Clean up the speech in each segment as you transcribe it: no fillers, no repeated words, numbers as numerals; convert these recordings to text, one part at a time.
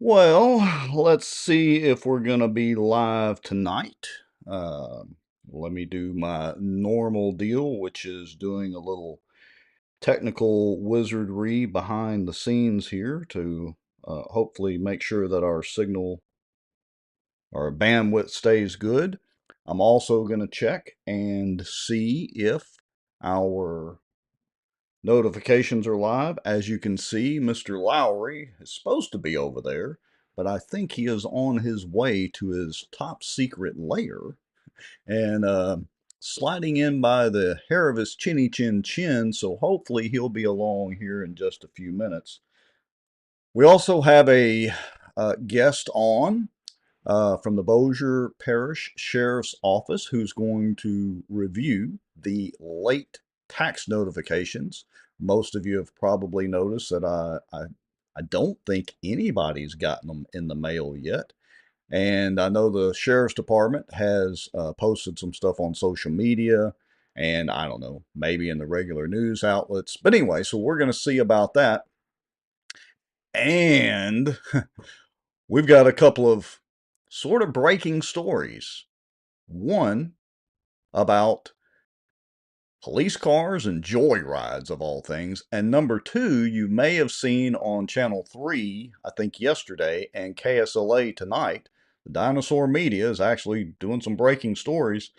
Well, let's see if we're going to be live tonight. Uh, Let me do my normal deal, which is doing a little technical wizardry behind the scenes here to hopefully make sure that our signal, our bandwidth stays good. I'm also going to check and see if our notifications are live. As you can see, Mr. Lowry is supposed to be over there, but I think he is on his way to his top secret lair and sliding in by the hair of his chinny chin chin, so hopefully he'll be along here in just a few minutes. We also have a guest on from the Bossier Parish Sheriff's Office who's going to review the late tax notifications. Most of you have probably noticed that I don't think anybody's gotten them in the mail yet. And I know the Sheriff's Department has posted some stuff on social media and I don't know, maybe in the regular news outlets. But anyway, so we're going to see about that. And we've got a couple of sort of breaking stories. One about police cars and joyrides, of all things. And number two, you may have seen on Channel 3, I think yesterday, and KSLA tonight. The Dinosaur Media is actually doing some breaking stories.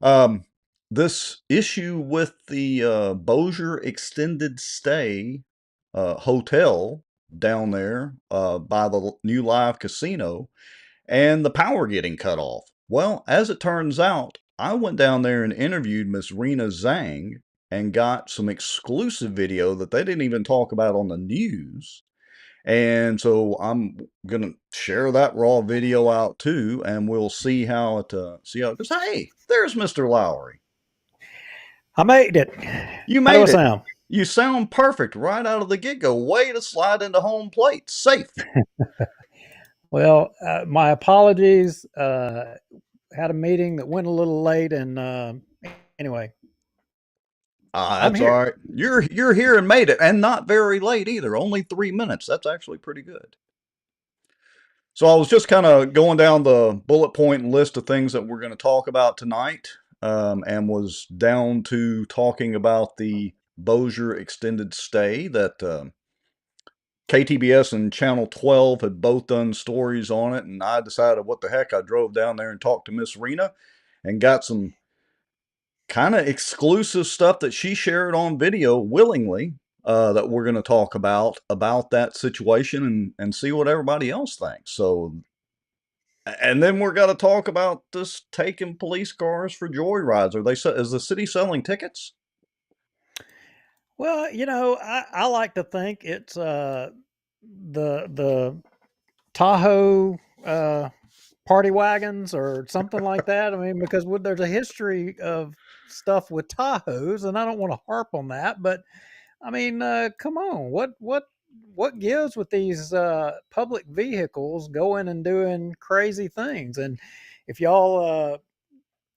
Um, this issue with the Bossier Extended Stay Hotel down there by the new live casino and the power getting cut off. Well, as it turns out, I went down there and interviewed Miss Rena Zhang and got some exclusive video that they didn't even talk about on the news. And so I'm gonna share that raw video out too, and we'll see how it goes. Hey, there's Mr. Lowry. I made it. You How do I made it. sound? You sound perfect right out of the get-go. Way to slide into home plate. Safe. Well, my apologies. Had a meeting that went a little late, and anyway, I'm That's all here. right. You're here and made it, and not very late either. Only 3 minutes. That's actually pretty good. So I was just kind of going down the bullet point list of things that we're going to talk about tonight, and was down to talking about the Bossier extended stay that KTBS and Channel 12 had both done stories on it, and I decided, what the heck, I drove down there and talked to Miss Rena and got some kind of exclusive stuff that she shared on video willingly that we're going to talk about that situation and see what everybody else thinks. So, and then we're going to talk about this taking police cars for joyrides. Is the city selling tickets? Well, I like to think it's the Tahoe party wagons or something like that. I mean, because there's a history of stuff with Tahoes, and I don't want to harp on that, but I mean, come on, what gives with these public vehicles going and doing crazy things? And if y'all,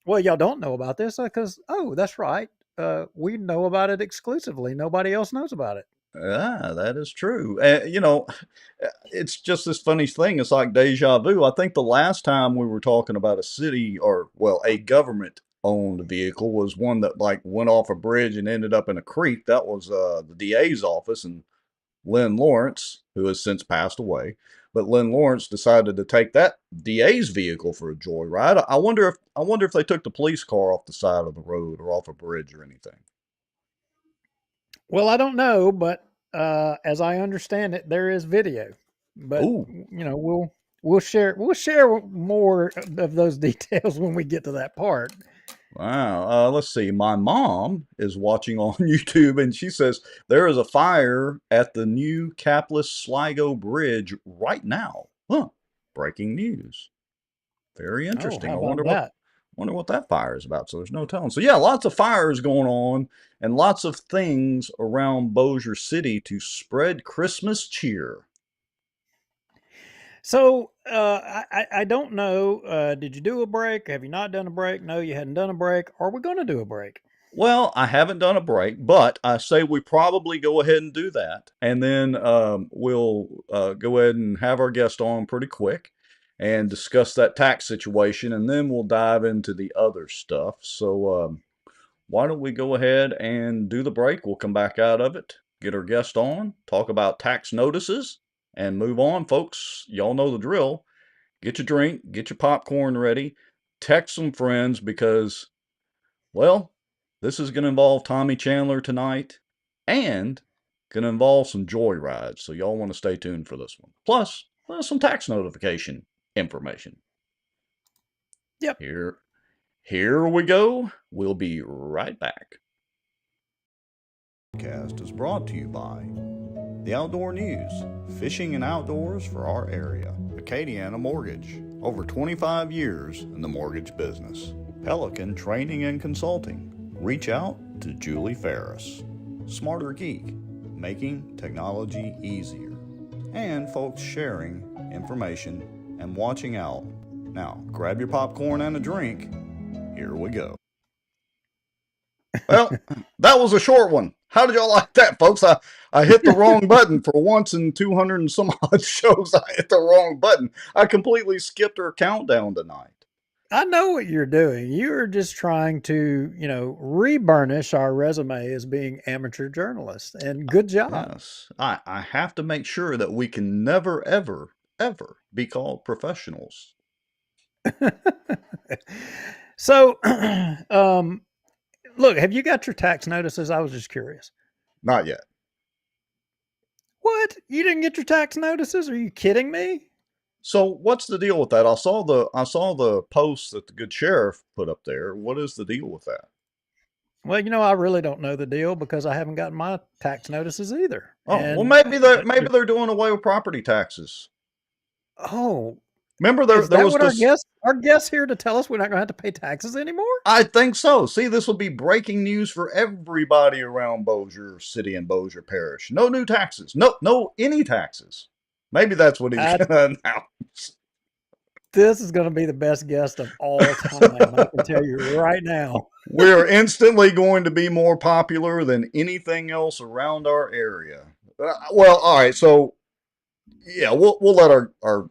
well, y'all don't know about this because that's right, we know about it exclusively. Nobody else knows about it. Yeah, that is true. It's just this funny thing. It's like deja vu. I think the last time we were talking about a city or, well, a government owned vehicle was one that like went off a bridge and ended up in a creek. That was the DA's office, and Lynn Lawrence, who has since passed away. But Lynn Lawrence decided to take that DA's vehicle for a joyride. I wonder if they took the police car off the side of the road or off a bridge or anything. Well, I don't know, but as I understand it, there is video. But Oh, we'll share more of those details when we get to that part. wow. Let's see. My mom is watching on YouTube and she says there is a fire at the new Capless Sligo Bridge right now. Huh. Breaking news. Very Oh, interesting. how about that? Wonder what that fire is about. So there's no telling. So yeah, lots of fires going on and lots of things around Bossier City to spread Christmas cheer. So I don't know. Did you do a break? Have you not done a break? No, you hadn't done a break. Are we going to do a break? Well, I haven't done a break, but I say we probably go ahead and do that. And then we'll go ahead and have our guest on pretty quick and discuss that tax situation. And then we'll dive into the other stuff. So why don't we go ahead and do the break? We'll come back out of it, get our guest on, talk about tax notices, and move on, folks. Y'all know the drill. Get your drink, get your popcorn ready, text some friends because, well, this is going to involve Tommy Chandler tonight and going to involve some joyrides. So y'all want to stay tuned for this one. Plus, some tax notification information. Yep. Here we go. We'll be right back. Podcast is brought to you by the Outdoor News, fishing and outdoors for our area. Acadiana Mortgage, over 25 years in the mortgage business. Pelican Training and Consulting. Reach out to Julie Ferris. Smarter Geek, making technology easier. And folks sharing information and watching out. Now, grab your popcorn and a drink. Here we go. Well, that was a short one. How did y'all like that, folks? I hit the wrong button for once in 200 and some odd shows. I hit the wrong button. I completely skipped our countdown tonight. I know what you're doing. You're just trying to, reburnish our resume as being amateur journalists. And good job. Yes, I have to make sure that we can never, ever, ever be called professionals. So, look, have you got your tax notices? I was just curious. Not yet. What? You didn't get your tax notices? Are you kidding me? So what's the deal with that? I saw the post that the good sheriff put up there. What is the deal with that? Well, I really don't know the deal because I haven't gotten my tax notices either. Oh, well, And maybe they're doing away with property taxes. oh, Remember is there that was what this. our guests here to tell us we're not going to have to pay taxes anymore? I think so. See, this will be breaking news for everybody around Bossier City and Bossier Parish. No new taxes. No any taxes. Maybe that's what he's going to announce. This is going to be the best guest of all time. I can tell you right now. We're instantly going to be more popular than anything else around our area. Well, all right. So, yeah, we'll let our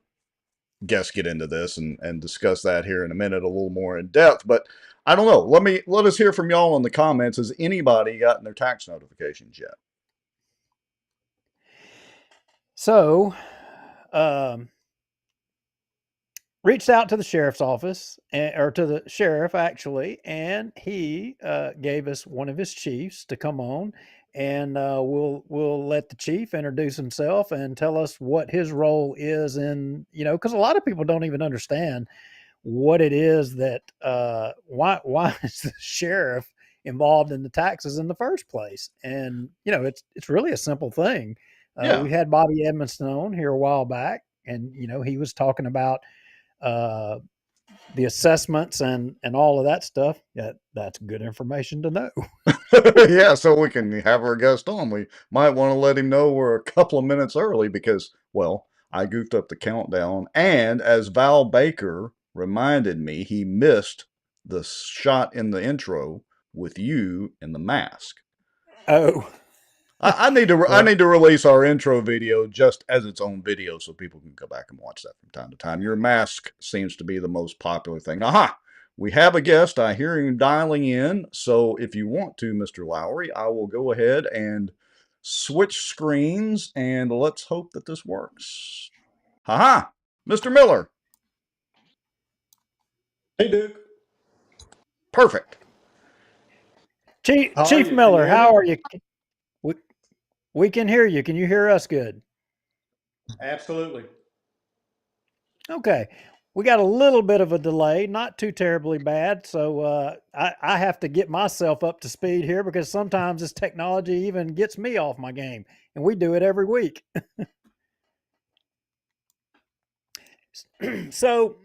guests get into this and discuss that here in a minute a little more in depth. But I don't know. Let us hear from y'all in the comments. Has anybody gotten their tax notifications yet? So, reached out to the sheriff's office or to the sheriff actually, and he gave us one of his chiefs to come on, and we'll let the chief introduce himself and tell us what his role is in, because a lot of people don't even understand what it is that why is the sheriff involved in the taxes in the first place. And it's really a simple thing. Yeah. We had Bobby Edmondson on here a while back, and he was talking about the assessments and all of that stuff. That's good information to know. Yeah, so we can have our guest on. We might want to let him know we're a couple of minutes early because, well, I goofed up the countdown. And as Val Baker reminded me, he missed the shot in the intro with you in the mask. Oh. I need to release our intro video just as its own video so people can go back and watch that from time to time. Your mask seems to be the most popular thing. Aha! We have a guest. I hear him dialing in. So if you want to, Mr. Lowry, I will go ahead and switch screens and let's hope that this works. Haha! Mr. Miller. Hey, Duke. Perfect. Chief Miller, how are you? We can hear you. Can you hear us good? Absolutely. Okay. We got a little bit of a delay, not too terribly bad. So I have to get myself up to speed here because sometimes this technology even gets me off my game, and we do it every week. So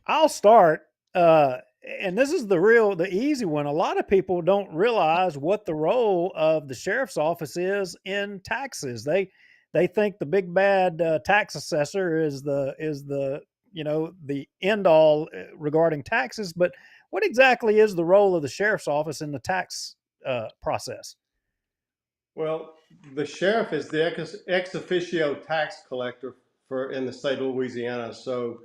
I'll start. And this is the easy one. A lot of people don't realize what the role of the sheriff's office is in taxes. They think the big bad tax assessor is the the end all regarding taxes. But what exactly is the role of the sheriff's office in the tax process? Well, the sheriff is the ex officio tax collector in the state of Louisiana. So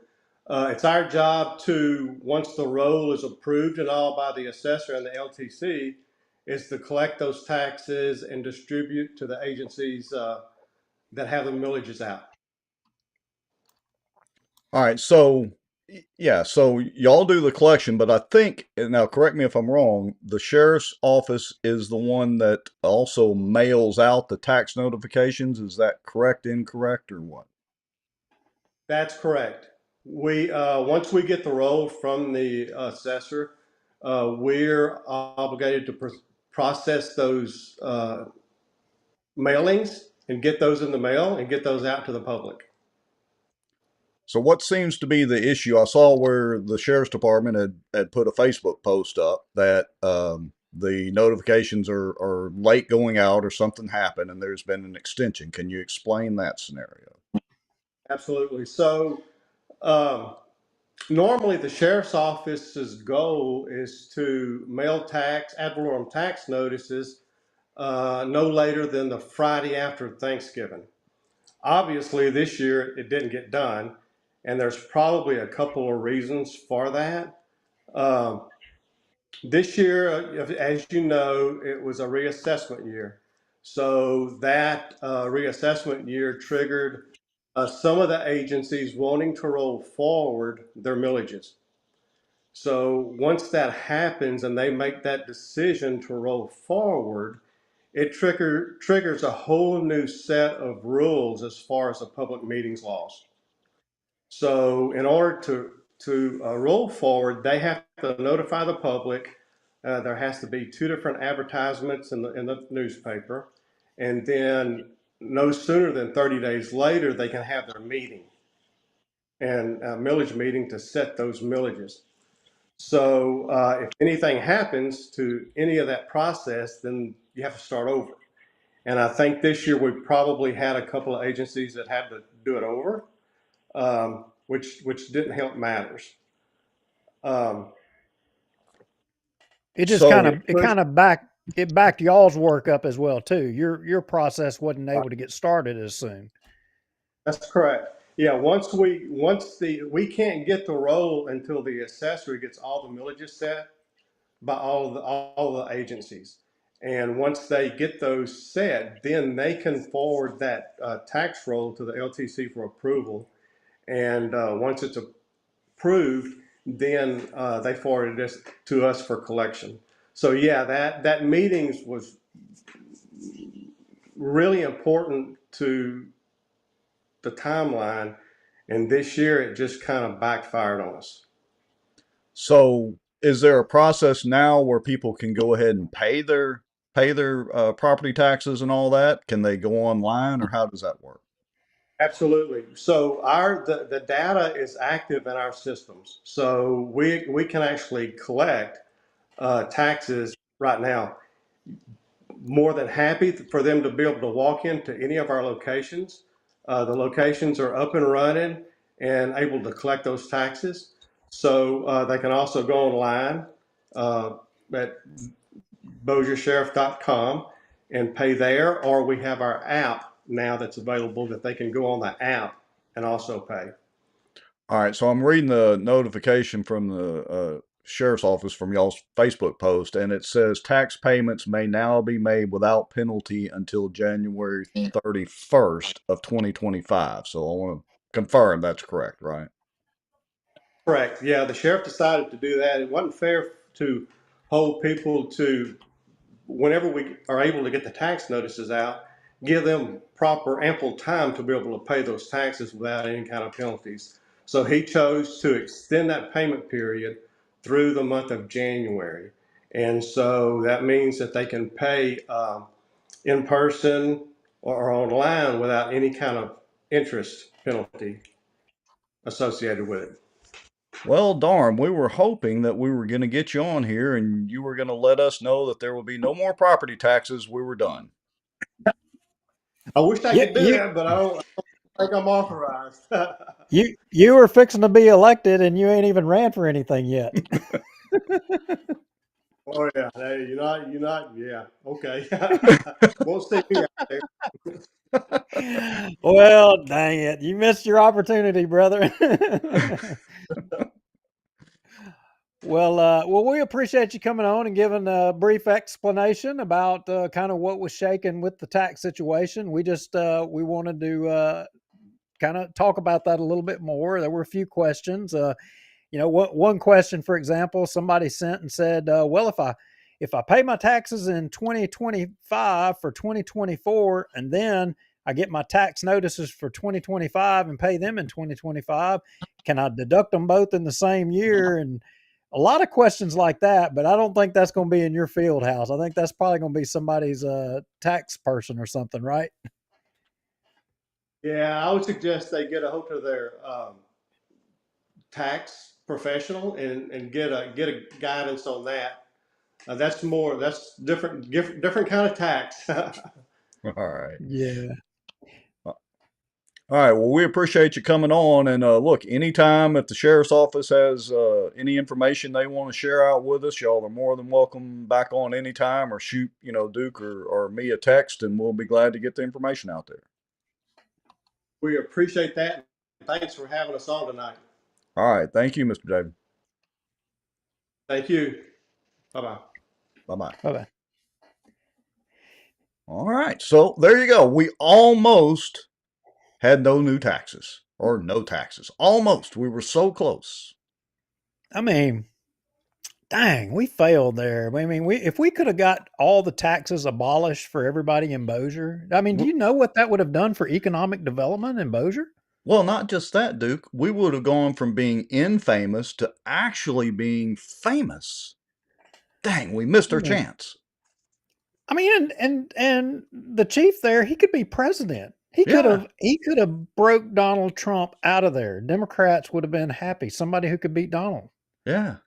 it's our job to, once the roll is approved and all by the assessor and the LTC, is to collect those taxes and distribute to the agencies that have the millages out. All right, so yeah, so y'all do the collection, but I think, and now correct me if I'm wrong, the sheriff's office is the one that also mails out the tax notifications. Is that correct, incorrect, or what? That's correct. We once we get the roll from the assessor, we're obligated to process those mailings and get those in the mail and get those out to the public. So what seems to be the issue? I saw where the sheriff's department had put a Facebook post up that the notifications are late going out or something happened and there's been an extension. Can you explain that scenario? Absolutely. So normally the sheriff's office's goal is to mail ad valorem tax notices no later than the Friday after Thanksgiving. Obviously, this year it didn't get done, and there's probably a couple of reasons for that. Um, this year, as you know, it was a reassessment year. So that reassessment year triggered some of the agencies wanting to roll forward their millages. So once that happens and they make that decision to roll forward, it triggers a whole new set of rules as far as the public meetings laws. So in order to roll forward, they have to notify the public. There has to be two different advertisements in the newspaper, and then no sooner than 30 days later, they can have their meeting and millage meeting to set those millages. So if anything happens to any of that process, then you have to start over. And I think this year we probably had a couple of agencies that had to do it over, which didn't help matters. Um, It just So backed y'all's work up as well too. Your process wasn't able to get started as soon. that's correct. Yeah, we can't get the roll until the assessor gets all the millages set by all the agencies. And once they get those set, then they can forward that tax roll to the LTC for approval. And once it's approved, then they forwarded this to us for collection. So yeah, that meetings was really important to the timeline, and this year it just kind of backfired on us. So is there a process now where people can go ahead and pay their property taxes and all that? Can they go online or how does that work? Absolutely. So the data is active in our systems. So we can actually collect taxes right now. More than happy for them to be able to walk into any of our locations. The locations are up and running and able to collect those taxes. So they can also go online at bossiersheriff.com and pay there, or we have our app now that's available that they can go on the app and also pay. All right, so I'm reading the notification from the sheriff's office from y'all's Facebook post, and it says tax payments may now be made without penalty until January 31st of 2025. So I want to confirm that's correct, right? Correct. Yeah, the sheriff decided to do that. It wasn't fair to hold people to, whenever we are able to get the tax notices out, give them proper ample time to be able to pay those taxes without any kind of penalties. So he chose to extend that payment period through the month of January. And so that means that they can pay in person or online without any kind of interest penalty associated with it. Well, darn, we were hoping that we were going to get you on here and you were going to let us know that there would be no more property taxes. We were done. I wish I You could do you that, but I don't think I'm authorized. you were fixing to be elected and you ain't even ran for anything yet. Oh yeah, hey, you're not, yeah, okay. Won't see me out there. Well, dang it. You missed your opportunity, brother. Well, we appreciate you coming on and giving a brief explanation about kind of what was shaking with the tax situation. We wanted to kind of talk about that a little bit more. There were a few questions. One question, for example, somebody sent and said, "Well, if I pay my taxes in 2025 for 2024, and then I get my tax notices for 2025 and pay them in 2025, can I deduct them both in the same year?" And a lot of questions like that, but I don't think that's going to be in your field house. I think that's probably going to be somebody's tax person or something, right? Yeah, I would suggest they get a hold of their tax professional and get a guidance on that. That's different kind of tax. All right. Yeah. All right. Well, we appreciate you coming on. And look, anytime if the sheriff's office has any information they want to share out with us, y'all are more than welcome back on anytime, or shoot, Duke or me a text, and we'll be glad to get the information out there. We appreciate that. Thanks for having us on tonight. All right. Thank you, Mr. David. Thank you. Bye-bye. Bye-bye. Bye-bye. All right. So there you go. We almost had no new taxes or no taxes. Almost. We were so close. I mean, dang, we failed there. I mean, if we could have got all the taxes abolished for everybody in Bossier, I mean, do you know what that would have done for economic development in Bossier? Well, not just that, Duke. We would have gone from being infamous to actually being famous. Dang, we missed I our mean, chance. and the chief there, he could be president. Yeah, He could have broke Donald Trump out of there. Democrats would have been happy. Somebody who could beat Donald. yeah.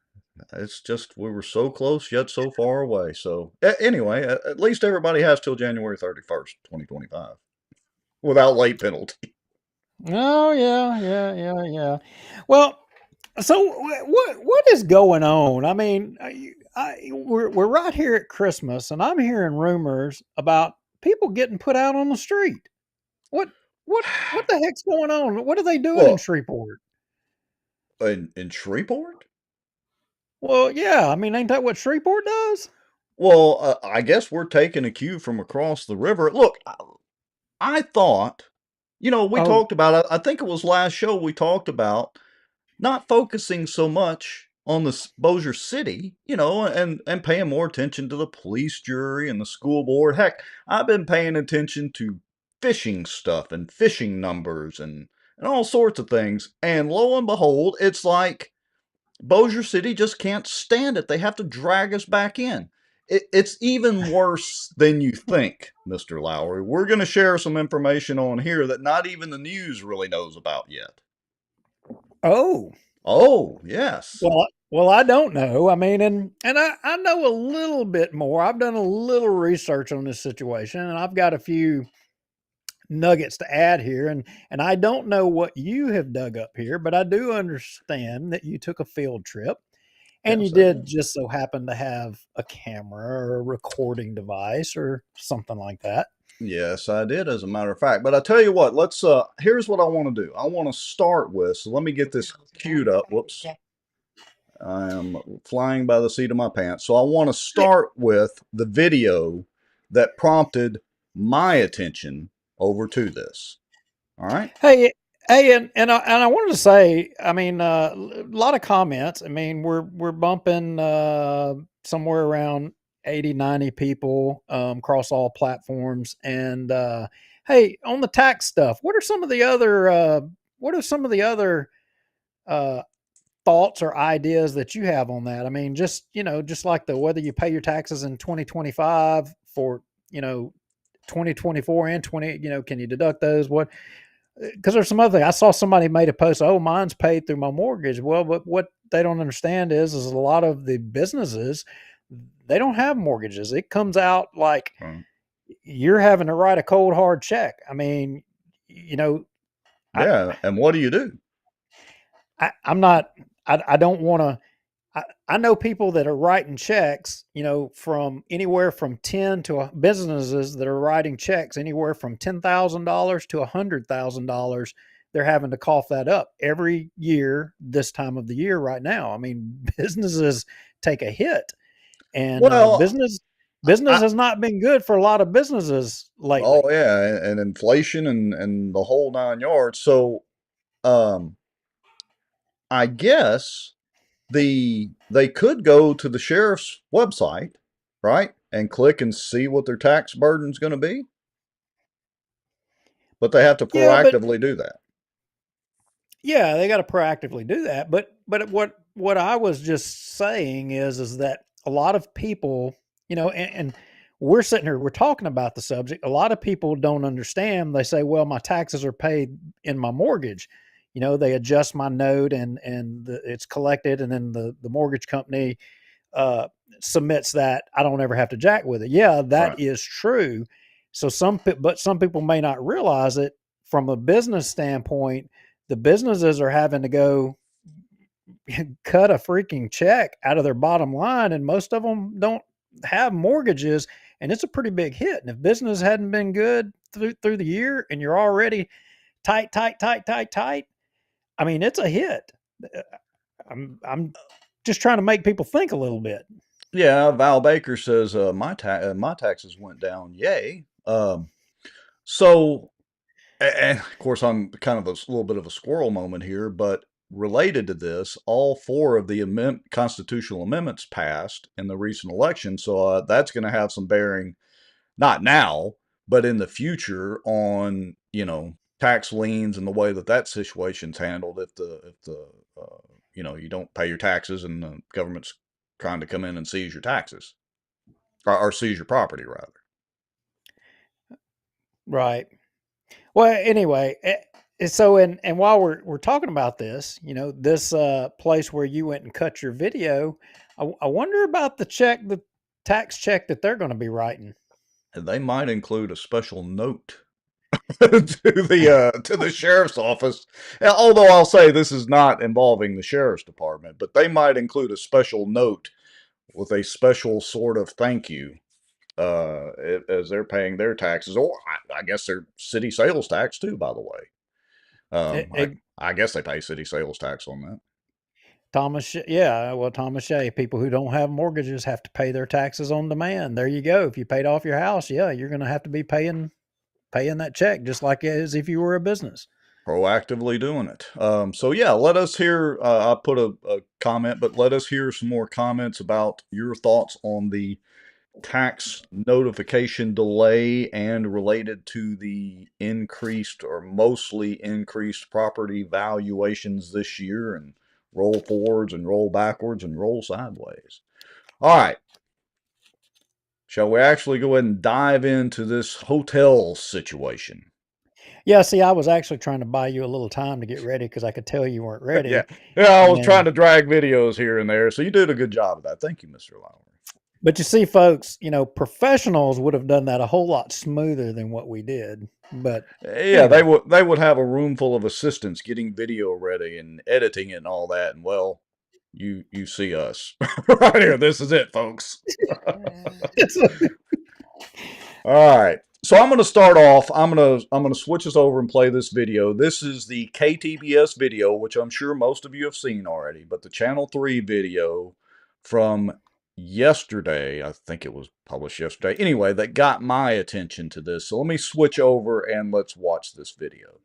It's just we were so close yet so far away. So anyway, at least everybody has till January 31st, 2025, without late penalty. Oh yeah. Well, so what is going on? I mean, we're right here at Christmas, and I'm hearing rumors about people getting put out on the street. What what the heck's going on? What are they doing in Well, Shreveport? in Shreveport? Well, yeah, I mean, ain't that what Shreveport does? Well, I guess we're taking a cue from across the river. Look, I thought, we Oh, talked about, I think it was last show we talked about not focusing so much on the Bossier City, and paying more attention to the police jury and the school board. Heck, I've been paying attention to fishing stuff and fishing numbers and all sorts of things. And lo and behold, it's like Bossier City just can't stand it. They have to drag us back in. It's even worse than you think, Mr. Lowry. We're going to share some information on here that not even the news really knows about yet. oh, Oh, yes. well, I don't know. I mean, and I know a little bit more. I've done a little research on this situation, and I've got a few nuggets to add here, and I don't know what you have dug up here, but I do understand that you took a field trip and you Yes, I did did. just so happen to have a camera or a recording device or something like that. Yes, I did, as a matter of fact. But I tell you what, here's what I want to do. I want to start with, so let me get this queued up. Whoops. I am flying by the seat of my pants. So I want to start with the video that prompted my attention over to this. All right? Hey, and I wanted to say, I mean, a lot of comments. I mean, we're bumping somewhere around 80, 90 people across all platforms. And hey, on the tax stuff, what are some of the other uh, thoughts or ideas that you have on that? I mean, just like the whether you pay your taxes in 2025 for 2024 and 20, can you deduct those? What because there's some other thing. I saw somebody made a post, oh, mine's paid through my mortgage. Well, but what they don't understand is a lot of the businesses, they don't have mortgages. It comes out like Um, you're having to write a cold hard check. I mean, you know, I, yeah. And what do you do? I'm not, I don't want to. I know people that are writing checks, from anywhere from 10 to businesses that are writing checks anywhere from $10,000 to $100,000. They're having to cough that up every year this time of the year right now. I mean, businesses take a hit, and Well, business I, has not been good for a lot of businesses lately. oh yeah, and inflation and the whole nine yards. So, um, I guess they could go to the sheriff's website, right, and click and see what their tax burden's going to be, but they have to Yeah, but proactively do that. yeah, they got to proactively do that. But what I was just saying is that a lot of people, and we're sitting here, we're talking about the subject. A lot of people don't understand. They say, "Well, my taxes are paid in my mortgage." They adjust my note and it's collected, and then the mortgage company uh, submits that. I don't ever have to jack with it. Yeah, that Right. is true. So but some people may not realize it from a business standpoint. The businesses are having to go cut a freaking check out of their bottom line, and most of them don't have mortgages, and it's a pretty big hit. And if business hadn't been good through the year, and you're already tight, tight, tight, tight, tight, I mean, it's a hit. Uh, I'm just trying to make people think a little bit. Yeah, Val Baker says my taxes went down. Yay. So and of course I'm kind of a little bit of a squirrel moment here, but related to this, all four of the constitutional amendments passed in the recent election, so that's going to have some bearing, not now, but in the future on tax liens and the way that situation's handled if the you don't pay your taxes and the government's trying to come in and seize your taxes or seize your property rather. Right. Well, anyway, so and while we're talking about this, this place where you went and cut your video, I wonder about the tax check that they're going to be writing. And they might include a special note to the sheriff's office. Although I'll say this is not involving the sheriff's department, but they might include a special note with a special sort of thank you as they're paying their taxes, or I guess their city sales tax too. By the way, E- I e- I guess they pay city sales tax on that. Yeah, well, Thomas Shea, people who don't have mortgages have to pay their taxes on demand. There you go. If you paid off your house, yeah, you're going to have to be paying that check just like as if you were a business. Proactively doing it. So yeah, let us hear. I put a comment, but let us hear some more comments about your thoughts on the tax notification delay and related to the increased or mostly increased property valuations this year, and roll forwards and roll backwards and roll sideways. All right. Shall we actually go ahead and dive into this hotel situation? Yeah, see, I was actually trying to buy you a little time to get ready because I could tell you weren't Yeah. ready. Yeah, I was trying And to drag videos here and there, so you did a good job of that. Thank you, Mr. Lowry. but you see, folks, professionals would have done that a whole lot smoother than what we did. But Yeah, they anyway, would have a room full of assistants getting video ready and editing it and all that. And well, you see us right here. This is it, folks. All right. So I'm going to start off. I'm going to switch us over and play this video. This is the KTBS video, which I'm sure most of you have seen already, but the Channel 3 video from yesterday, I think it was published yesterday. Anyway, that got my attention to this. So let me switch over and let's watch this video.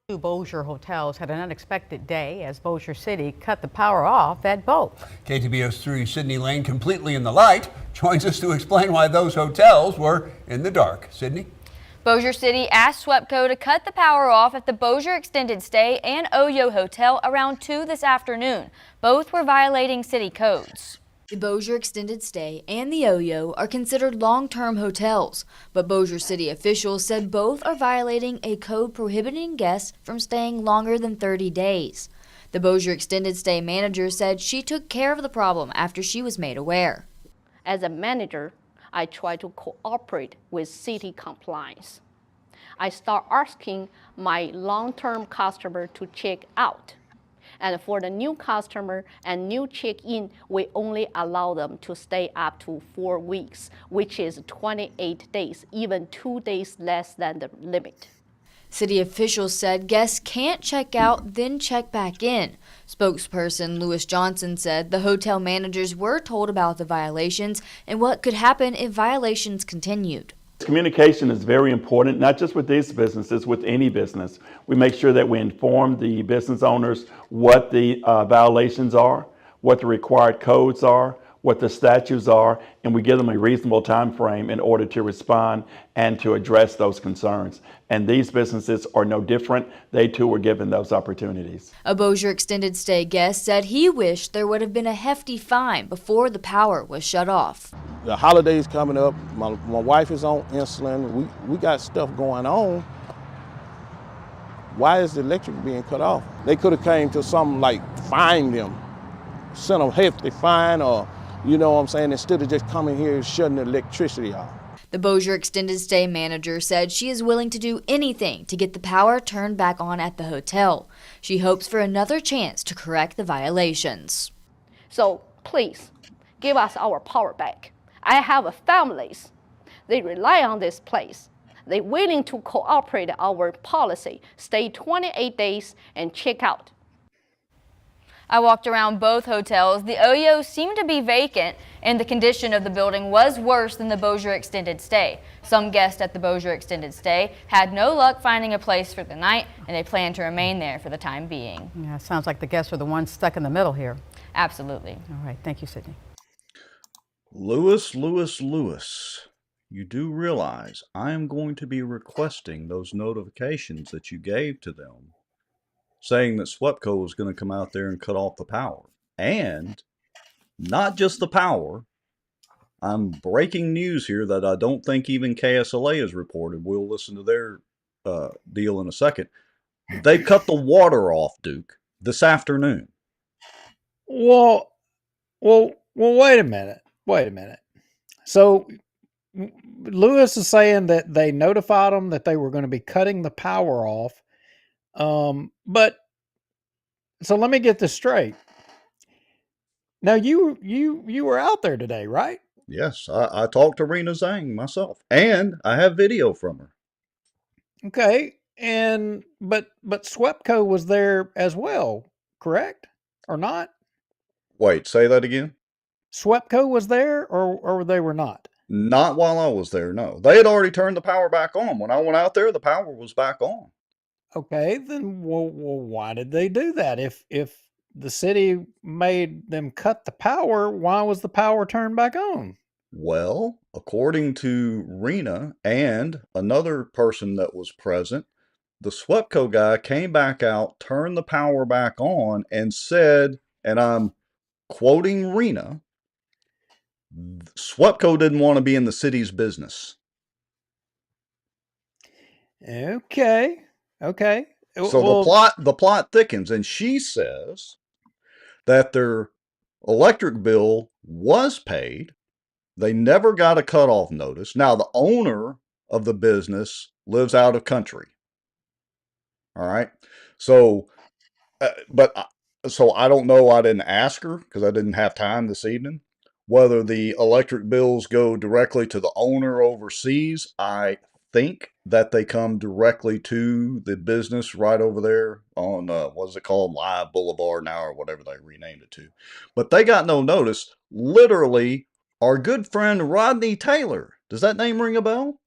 Two Bossier hotels had an unexpected day as Bossier City cut the power off at both. KTBS 3 Sydney Lane, completely in the light, joins us to explain why those hotels were in the dark. Sydney? Bossier City asked SWEPCO to cut the power off at the Bossier Extended Stay and Oyo Hotel around 2 this afternoon. Both were violating city codes. The Bossier Extended Stay and the Oyo are considered long-term hotels, but Bossier City officials said both are violating a code prohibiting guests from staying longer than 30 days. The Bossier Extended Stay manager said she took care of the problem after she was made aware. As a manager, I try to cooperate with city compliance. I start asking my long-term customer to check out. And for the new customer and new check-in, we only allow them to stay up to 4 weeks, which is 28 days, even 2 days less than the limit. City officials said guests can't check out, then check back in. Spokesperson Lewis Johnson said the hotel managers were told about the violations and what could happen if violations continued. Communication is very important, not just with these businesses, with any business. We make sure that we inform the business owners what the violations are, what the required codes are, what the statutes are, and we give them a reasonable time frame in order to respond and to address those concerns. And these businesses are no different. They too were given those opportunities. A Bossier extended stay guest said he wished there would have been a hefty fine before the power was shut off. The holidays coming up, my wife is on insulin, we got stuff going on. Why is the electric being cut off? They could have came to something like fine them, sent a hefty fine, or you know what I'm saying, instead of just coming here and shutting the electricity off. The Bossier extended stay manager said she is willing to do anything to get the power turned back on at the hotel. She hopes for another chance to correct the violations. So please, give us our power back. I have families. They rely on this place. They're willing to cooperate our policy, stay 28 days and check out. I walked around both hotels. The OYO seemed to be vacant, and the condition of the building was worse than the Bossier extended stay. Some guests at the Bossier extended stay had no luck finding a place for the night, and they plan to remain there for the time being. Yeah, sounds like the guests are the ones stuck in the middle here. Absolutely. All right, thank you, Sydney. Lewis, you do realize I am going to be requesting those notifications that you gave to them, saying that SWEPCO was going to come out there and cut off the power. And not just the power. I'm breaking news here that I don't think even KSLA has reported. We'll listen to their deal in a second. They cut the water off, Duke, this afternoon. Well, wait a minute. So Lewis is saying that they notified them that they were going to be cutting the power off. But so let me get this straight. Now you were out there today, right? Yes, I talked to Rena Zhang myself, and I have video from her. Okay, but SWEPCO was there as well, correct or not? Wait, say that again. SWEPCO was there, or they were not? Not while I was there. No, they had already turned the power back on. When I went out there, the power was back on. Okay, then well, why did they do that? If the city made them cut the power, why was the power turned back on? Well, according to Rena and another person that was present, the SWEPCO guy came back out, turned the power back on, and said, and I'm quoting Rena, SWEPCO didn't want to be in the city's business. Okay. So the plot thickens, and she says that their electric bill was paid. They never got a cutoff notice. Now, the owner of the business lives out of country. All right. So, so I don't know. I didn't ask her because I didn't have time this evening. Whether the electric bills go directly to the owner overseas, I think that they come directly to the business right over there on, what is it called? Live Boulevard now, or whatever they renamed it to. But they got no notice. Literally, our good friend Rodney Taylor. Does that name ring a bell?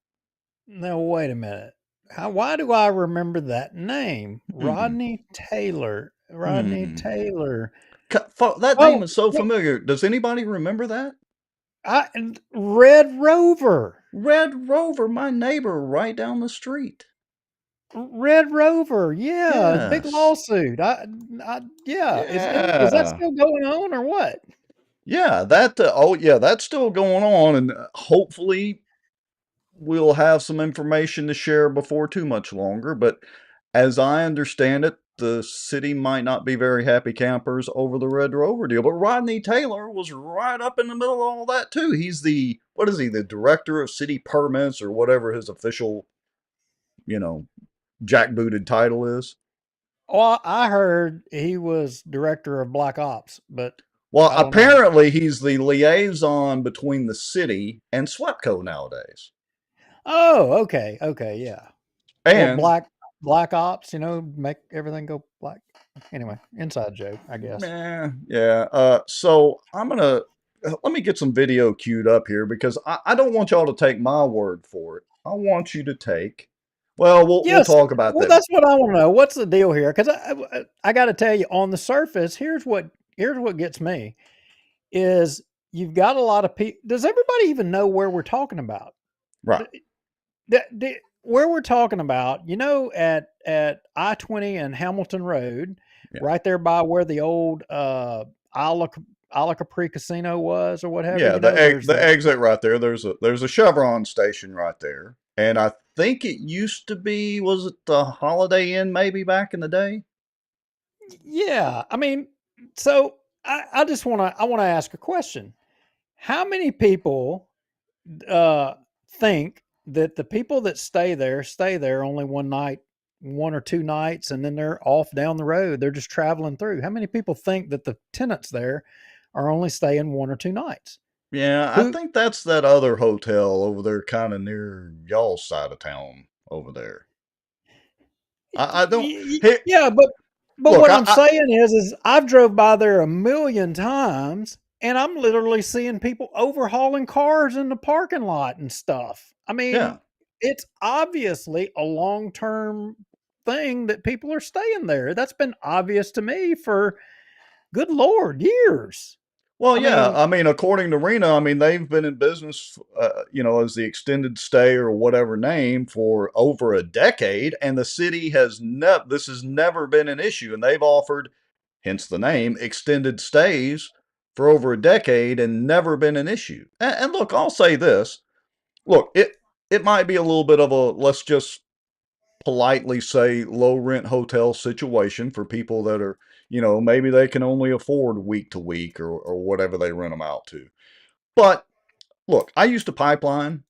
Now, wait a minute. Why do I remember that name? Rodney Taylor. Taylor. That name is so familiar. Does anybody remember that? Red Rover. Red Rover, my neighbor right down the street. Red Rover, yeah, Yes. big lawsuit. Yeah. Is that still going on or what? Yeah, that's still going on, and hopefully we'll have some information to share before too much longer. But as I understand it, the city might not be very happy campers over the Red Rover deal. But Rodney Taylor was right up in the middle of all that too. He's the director of city permits, or whatever his official, jackbooted title is. Well, I heard he was director of Black Ops, but Well, I don't know. apparently he's the liaison between the city and SWEPCO nowadays. Oh, okay, okay, yeah. Well, And Black Ops, make everything go black. Anyway, inside joke, I guess. yeah. So I'm gonna let me get some video queued up here because I don't want y'all to take my word for it. I want you to take. Well, we'll Yes. talk about Well, that. that's what I want to know. What's the deal here? Because I got to tell you, on the surface, here's what gets me is you've got a lot of people. Does everybody even know where we're talking about? Right. Where we're talking about, at I-20 and Hamilton Road, Yeah. right there by where the old Isla Capri Casino was, or whatever. Yeah. There's The exit right there. There's a Chevron station right there, and I think it used to be, was it the Holiday Inn maybe back in the day? yeah. I mean, so I just want to ask a question. How many people uh, think that the people that stay there only one night, 1 or 2 nights, and then they're off down the road? They're just traveling through. How many people think that the tenants there are only staying 1 or 2 nights? Yeah, I Who? think that's that other hotel over there, kind of near y'all's side of town over there. I don't. Hey, Yeah, but look, what I'm saying is I've drove by there a million times, and I'm literally seeing people overhauling cars in the parking lot and stuff. I yeah. mean, it's obviously a long-term thing that people are staying there. That's been obvious to me for, good Lord, years. Well, I yeah. mean, I mean, according to Rena, I mean, they've been in business, as the extended stay or whatever name for over a decade, and the city has never. This has never been an issue, and they've offered, hence the name, extended stays for over a decade, and never been an issue. And look, I'll say this. Look, it might be a little bit of a, let's just politely say, low rent hotel situation for people that are, maybe they can only afford week to week or whatever they rent them out to. But look, I used to pipeline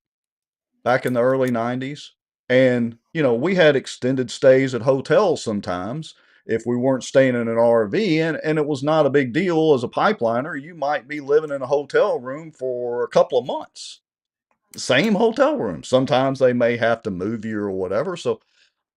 back in the early 90s, and we had extended stays at hotels sometimes if we weren't staying in an RV, and it was not a big deal. As a pipeliner, you might be living in a hotel room for a couple of months, same hotel room. Sometimes they may have to move you or whatever. So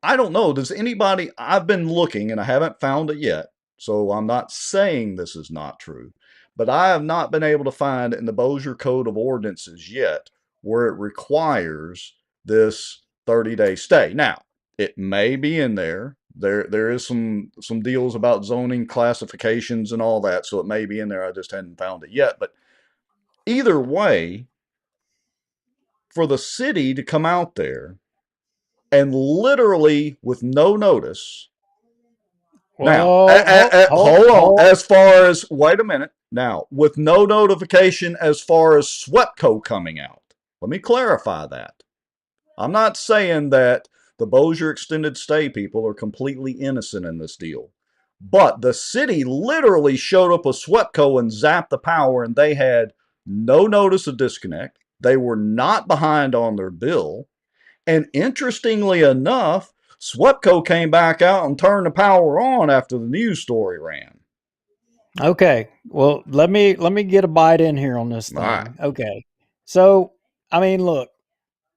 I don't know. Does anybody, I've been looking and I haven't found it yet. So I'm not saying this is not true, but I have not been able to find in the Bossier Code of Ordinances yet where it requires this 30-day stay. Now, it may be in there. There is some deals about zoning classifications and all that, so it may be in there. I just hadn't found it yet. But either way, for the city to come out there and literally with no notice. Now, well, hold on. As far as, wait a minute. Now, with no notification as far as SWEPCO coming out. Let me clarify that. I'm not saying that the Bossier extended stay people are completely innocent in this deal. But the city literally showed up with SWEPCO and zapped the power, and they had no notice of disconnect. They were not behind on their bill. And interestingly enough, SWEPCO came back out and turned the power on after the news story ran. okay. Well, let me get a bite in here on this All right. thing. Okay. So, I mean, look,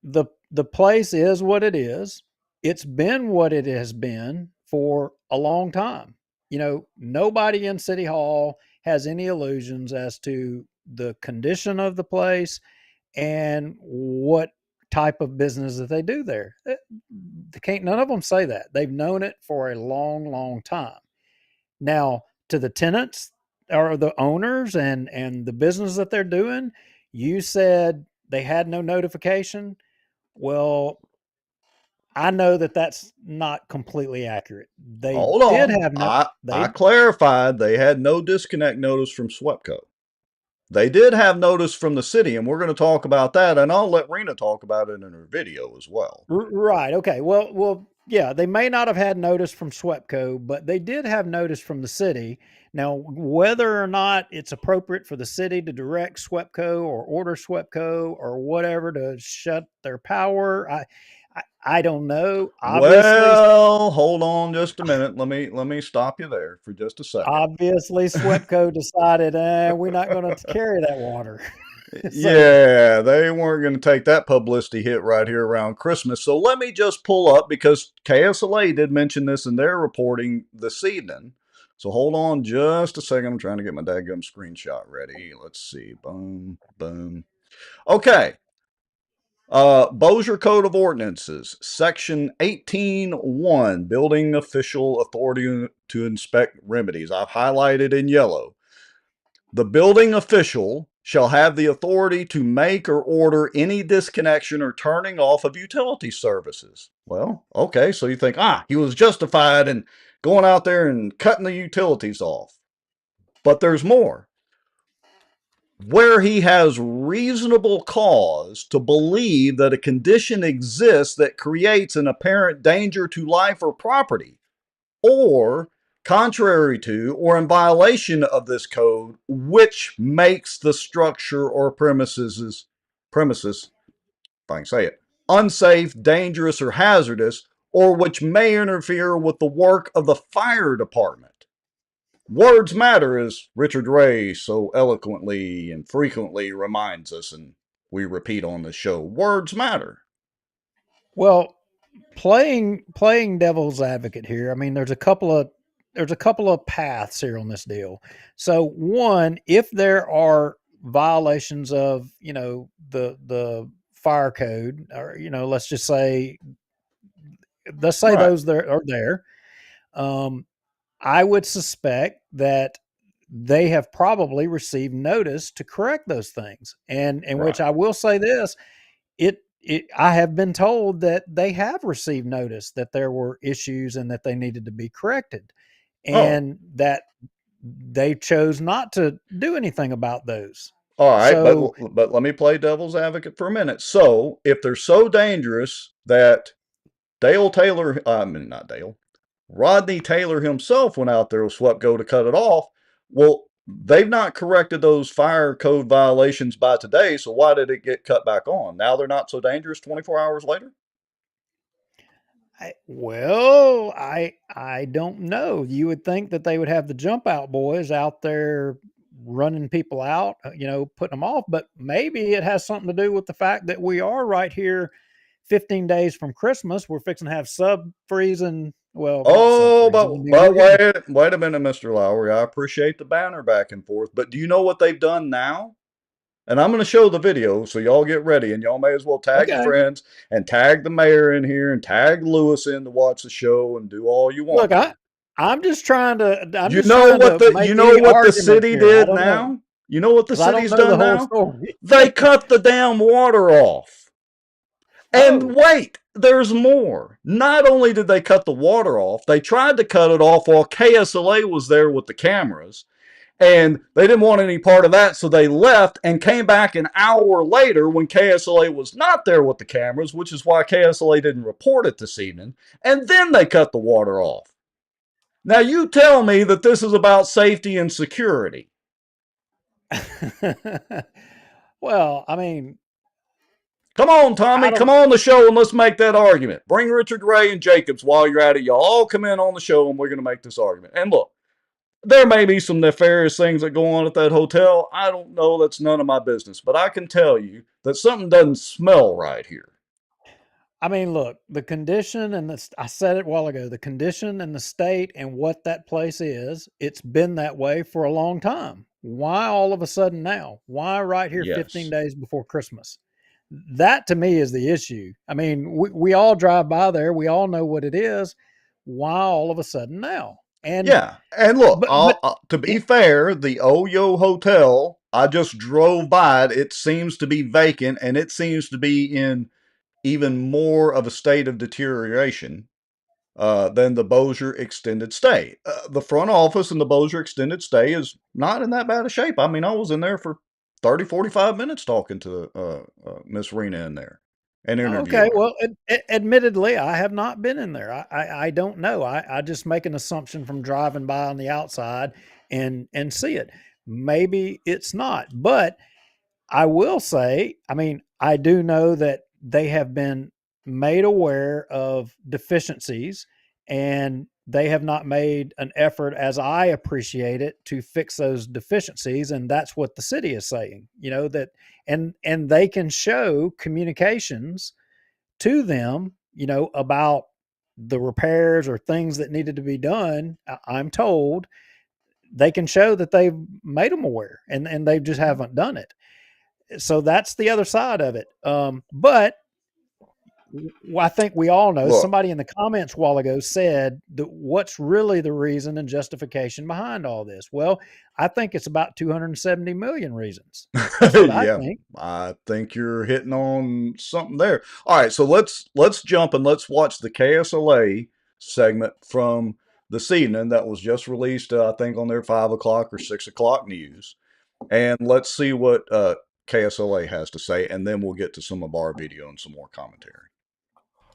the place is what it is. It's been what it has been for a long time. Nobody in City Hall has any illusions as to the condition of the place and what type of business that they do there. None of them say that. They've known it for a long, long time. Now, to the tenants or the owners and the business that they're doing, you said they had no notification. Well, I know that that's not completely accurate. They Hold did on. have no I they clarified they had no disconnect notice from SWEPCO. They did have notice from the city, and we're going to talk about that, and I'll let Rena talk about it in her video as well. Right. Okay. Well, yeah, they may not have had notice from SWEPCO, but they did have notice from the city. Now, whether or not it's appropriate for the city to direct SWEPCO or order SWEPCO or whatever to shut their power, I don't know. Well, hold on just a minute. Let me stop you there for just a second. Obviously, SWEPCO decided, we're not going to carry that water. So, Yeah, they weren't going to take that publicity hit right here around Christmas. So let me just pull up, because KSLA did mention this in their reporting this evening. So hold on just a second. I'm trying to get my dadgum screenshot ready. Let's see. Boom, boom. Okay. Bossier Code of Ordinances, Section 18.1, Building Official Authority to Inspect Remedies. I've highlighted in yellow. The building official shall have the authority to make or order any disconnection or turning off of utility services. Well, okay, so you think, he was justified in going out there and cutting the utilities off. But there's more. Where he has reasonable cause to believe that a condition exists that creates an apparent danger to life or property, or contrary to or in violation of this code, which makes the structure or premises, if I can say it, unsafe, dangerous, or hazardous, or which may interfere with the work of the fire department. Words matter, as Richard Ray so eloquently and frequently reminds us, and we repeat on the show. Words matter. well, playing devil's advocate here. I mean, there's a couple of paths here on this deal. So one, if there are violations of, the fire code, or, let's just say, Right. those that are there, I would suspect that they have probably received notice to correct those things. And which Right. I will say this, I have been told that they have received notice that there were issues and that they needed to be corrected, Oh, and that they chose not to do anything about those. all right, So, but let me play devil's advocate for a minute. So, if they're so dangerous that Dale Taylor, I mean not Dale, Rodney Taylor himself went out there with SWEPCO to cut it off, well, they've not corrected those fire code violations by today, so why did it get cut back on? Now they're not so dangerous 24 hours later? I don't know. You would think that they would have the jump out boys out there running people out, putting them off, but maybe it has something to do with the fact that we are right here 15 days from Christmas. We're fixing to have sub freezing. Well, not sub Oh, freezing. I mean, but we're getting. wait a minute, Mr. Lowry. I appreciate the banner back and forth, but do you know what they've done now? And I'm going to show the video, so y'all get ready, and y'all may as well tag your Okay. friends and tag the mayor in here and tag Lewis in to watch the show and do all you want Look, to. I'm just trying to You make know the what the argument city here. I did don't know, now? You know what the because I don't city's know the done whole now? story. They cut the damn water off. And Oh, wait, there's more. Not only did they cut the water off, they tried to cut it off while KSLA was there with the cameras. And they didn't want any part of that, so they left and came back an hour later when KSLA was not there with the cameras, which is why KSLA didn't report it this evening. And then they cut the water off. Now you tell me that this is about safety and security. well, I mean, Come on, I Tommy, don't. come on the show and let's make that argument. Bring Richard Ray and Jacobs while you're at it. Y'all all come in on the show and we're going to make this argument. And look, there may be some nefarious things that go on at that hotel. I don't know. That's none of my business. But I can tell you that something doesn't smell right here. I mean, look, the condition and I said it a while ago, the condition and the state and what that place is, it's been that way for a long time. Why all of a sudden now? Why right here 15 Yes. days before Christmas? That to me is the issue. I mean, we all drive by there. We all know what it is. Why all of a sudden now? And, Yeah. And look, but to be it, fair, the Oyo Hotel, I just drove by it. It seems to be vacant and it seems to be in even more of a state of deterioration than the Bossier extended stay. The front office in the Bossier extended stay is not in that bad a shape. I mean, I was in there for 30, 45 minutes talking to Miss Rena in there and okay, interviewing her. well, admittedly, I have not been in there. I don't know. I just make an assumption from driving by on the outside and see it. Maybe it's not, but I will say, I mean, I do know that they have been made aware of deficiencies, and they have not made an effort, as I appreciate it, to fix those deficiencies. And that's what the city is saying, that, and they can show communications to them, about the repairs or things that needed to be done. I'm told they can show that they've made them aware, and they just haven't done it. So that's the other side of it. But I think we all know, Look, somebody in the comments a while ago said that what's really the reason and justification behind all this? Well, I think it's about 270 million reasons. That's what I yeah, think. I think you're hitting on something there. All right, so let's jump and let's watch the KSLA segment from this evening that was just released, I think, on their 5 o'clock or 6 o'clock news, and let's see what KSLA has to say, and then we'll get to some of our video and some more commentary.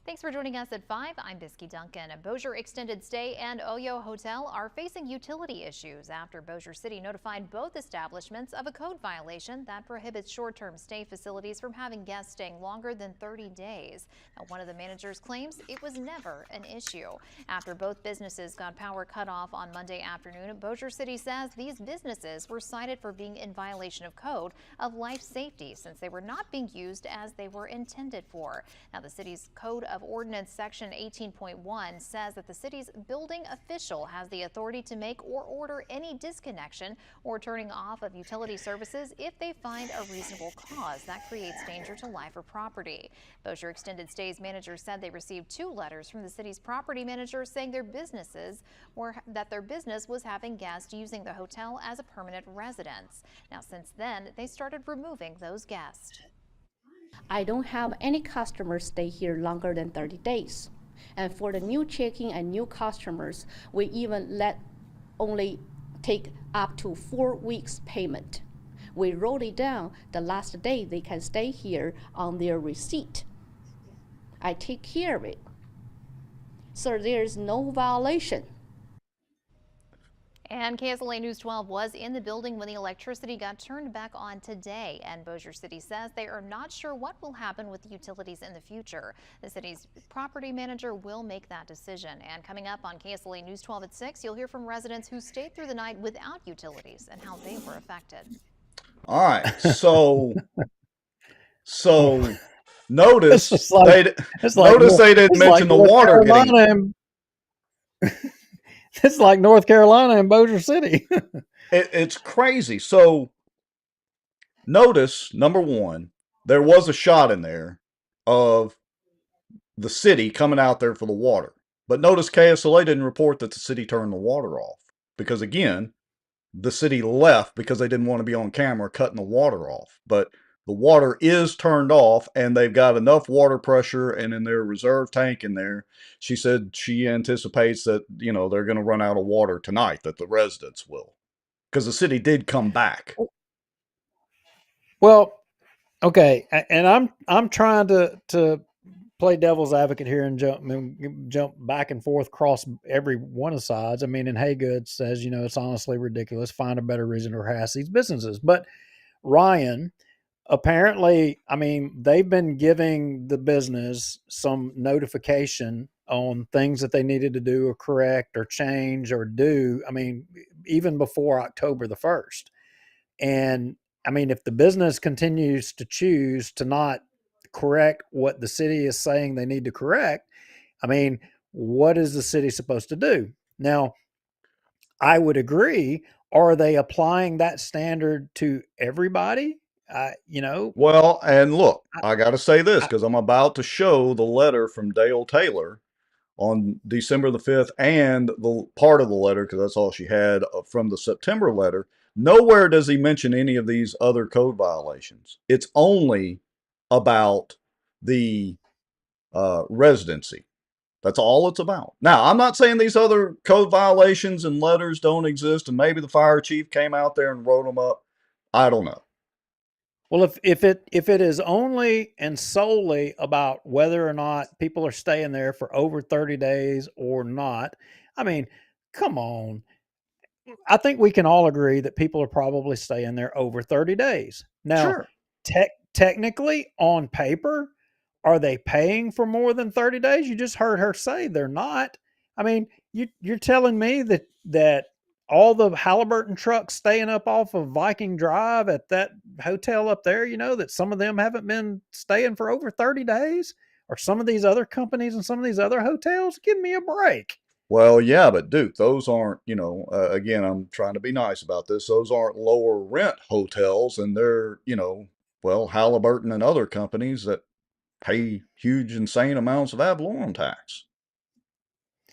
Thanks for joining us at 5. I'm Bisky Duncan. Bossier Extended Stay and Oyo Hotel are facing utility issues after Bossier City notified both establishments of a code violation that prohibits short-term stay facilities from having guests staying longer than 30 days. Now, one of the managers claims it was never an issue. After both businesses got power cut off on Monday afternoon, Bossier City says these businesses were cited for being in violation of code of life safety since they were not being used as they were intended for. Now, the city's code of Ordinance Section 18.1 says that the city's building official has the authority to make or order any disconnection or turning off of utility services if they find a reasonable cause that creates danger to life or property. Bossier Extended Stay's manager said they received 2 letters from the city's property manager saying their business was having guests using the hotel as a permanent residence. Now, since then, they started removing those guests. I don't have any customers stay here longer than 30 days. And for the new check-in and new customers, we even only take up to 4 weeks payment. We wrote it down the last day they can stay here on their receipt. I take care of it. So there's no violation. And KSLA News 12 was in the building when the electricity got turned back on today. And Bossier City says they are not sure what will happen with the utilities in the future. The city's property manager will make that decision. And coming up on KSLA News 12 at 6, you'll hear from residents who stayed through the night without utilities and how they were affected. All right, so notice they didn't mention the water getting. It's like North Carolina and Bossier City. It's crazy. So notice, number one, there was a shot in there of the city coming out there for the water. But notice KSLA didn't report that the city turned the water off. Because again, the city left because they didn't want to be on camera cutting the water off. But the water is turned off, and they've got enough water pressure and in their reserve tank in there. She said she anticipates that, they're going to run out of water tonight, that the residents will. Because the city did come back. Well, okay, and I'm trying to play devil's advocate here and jump back and forth across every one of the sides. I mean, and Haygood says, it's honestly ridiculous. Find a better reason to harass these businesses. But Ryan, apparently, they've been giving the business some notification on things that they needed to do or correct or change or do. Even before October the 1st. And if the business continues to choose to not correct what the city is saying they need to correct, what is the city supposed to do? Now, I would agree. Are they applying that standard to everybody? Well, and look, I got to say this because I'm about to show the letter from Dale Taylor on December the 5th and the part of the letter, because that's all she had from the September letter. Nowhere does he mention any of these other code violations. It's only about the residency. That's all it's about. Now, I'm not saying these other code violations and letters don't exist, and maybe the fire chief came out there and wrote them up. I don't know. Well, if it is only and solely about whether or not people are staying there for over 30 days or not, come on. I think we can all agree that people are probably staying there over 30 days. Now, sure. Technically, on paper, are they paying for more than 30 days? You just heard her say they're not. I mean, you're telling me that all the Halliburton trucks staying up off of Viking Drive at that hotel up there, that some of them haven't been staying for over 30 days? Or some of these other companies and some of these other hotels? Give me a break. Well, yeah, but Duke, those aren't, again, I'm trying to be nice about this. Those aren't lower rent hotels, and they're, well, Halliburton and other companies that pay huge, insane amounts of ad valorem tax.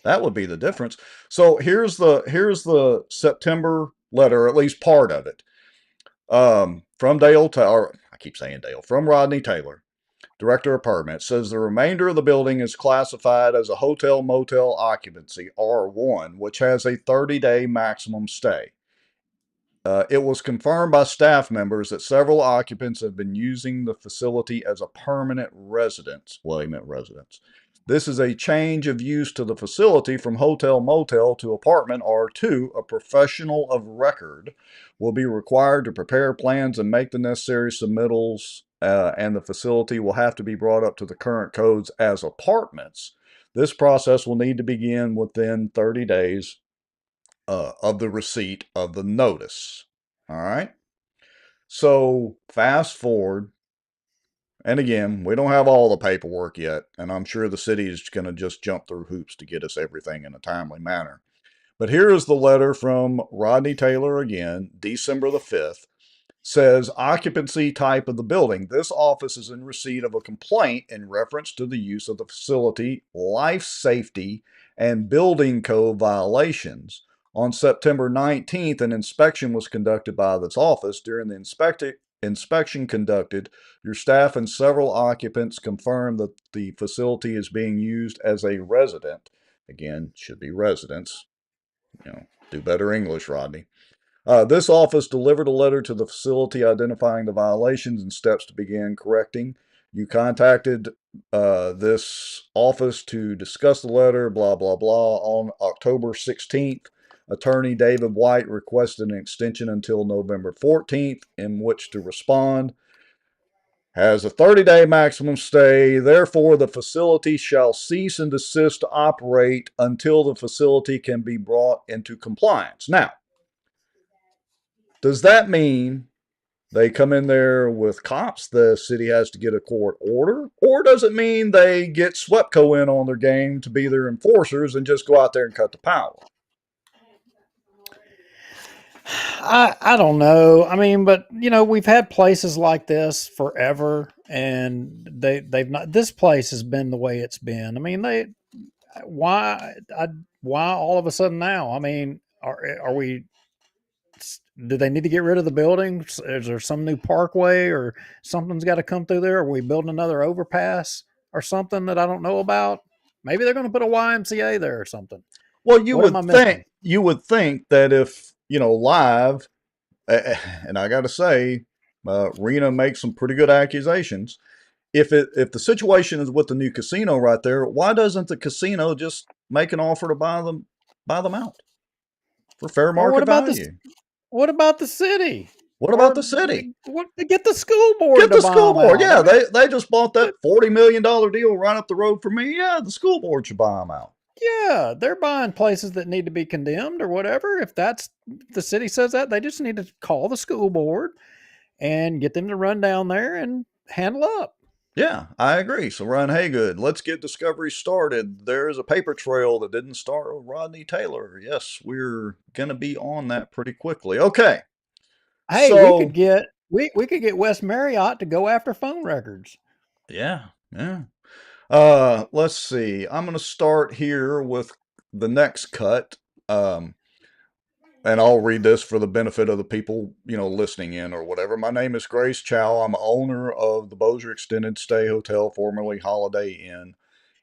That would be the difference. So here's the September letter, at least part of it, from Dale Taylor. I keep saying Dale, from Rodney Taylor, Director of Permits. Says the remainder of the building is classified as a hotel motel occupancy R1, which has a 30-day maximum stay. It was confirmed by staff members that several occupants have been using the facility as a permanent residence. Well, he meant residence. This is a change of use to the facility from hotel motel to apartment R2. A professional of record will be required to prepare plans and make the necessary submittals, and the facility will have to be brought up to the current codes as apartments. This process will need to begin within 30 days of the receipt of the notice. All right. So fast forward. And again, we don't have all the paperwork yet, and I'm sure the city is going to just jump through hoops to get us everything in a timely manner. But here is the letter from Rodney Taylor again, December the 5th. Says occupancy type of the building. This office is in receipt of a complaint in reference to the use of the facility, life safety, and building code violations. On September 19th, an inspection was conducted by this office. During the inspection conducted, your staff and several occupants confirmed that the facility is being used as a resident. Again, should be residence. Do better English, Rodney. This office delivered a letter to the facility identifying the violations and steps to begin correcting. You contacted this office to discuss the letter, blah, blah, blah. On October 16th, Attorney David White requested an extension until November 14th in which to respond. Has a 30-day maximum stay. Therefore, the facility shall cease and desist to operate until the facility can be brought into compliance. Now, does that mean they come in there with cops, the city has to get a court order? Or does it mean they get SWEPCO in on their game to be their enforcers and just go out there and cut the power? I don't know. I mean, but we've had places like this forever, and they've not. This place has been the way it's been. I mean, why all of a sudden now? I mean, are we? Do they need to get rid of the building? Is there some new parkway or something's got to come through there? Are we building another overpass or something that I don't know about? Maybe they're going to put a YMCA there or something. Well, you would think that if Live, and I got to say, Rena makes some pretty good accusations. If the situation is with the new casino right there, why doesn't the casino just make an offer to buy them out for fair market value? What about the city? What about the city? Get the school board. Get the school board. Yeah, they just bought that $40 million deal right up the road from me. Yeah, the school board should buy them out. Yeah, they're buying places that need to be condemned or whatever. If the city says that, they just need to call the school board and get them to run down there and handle up. Yeah, I agree. So Ron Haygood, let's get discovery started. There is a paper trail that didn't start with Rodney Taylor. Yes, we're gonna be on that pretty quickly. Okay. Hey, we could get West Marriott to go after phone records. Yeah. Let's see. I'm gonna start here with the next cut. And I'll read this for the benefit of the people, listening in or whatever. My name is Grace Chow. I'm owner of the Bossier Extended Stay Hotel, formerly Holiday Inn.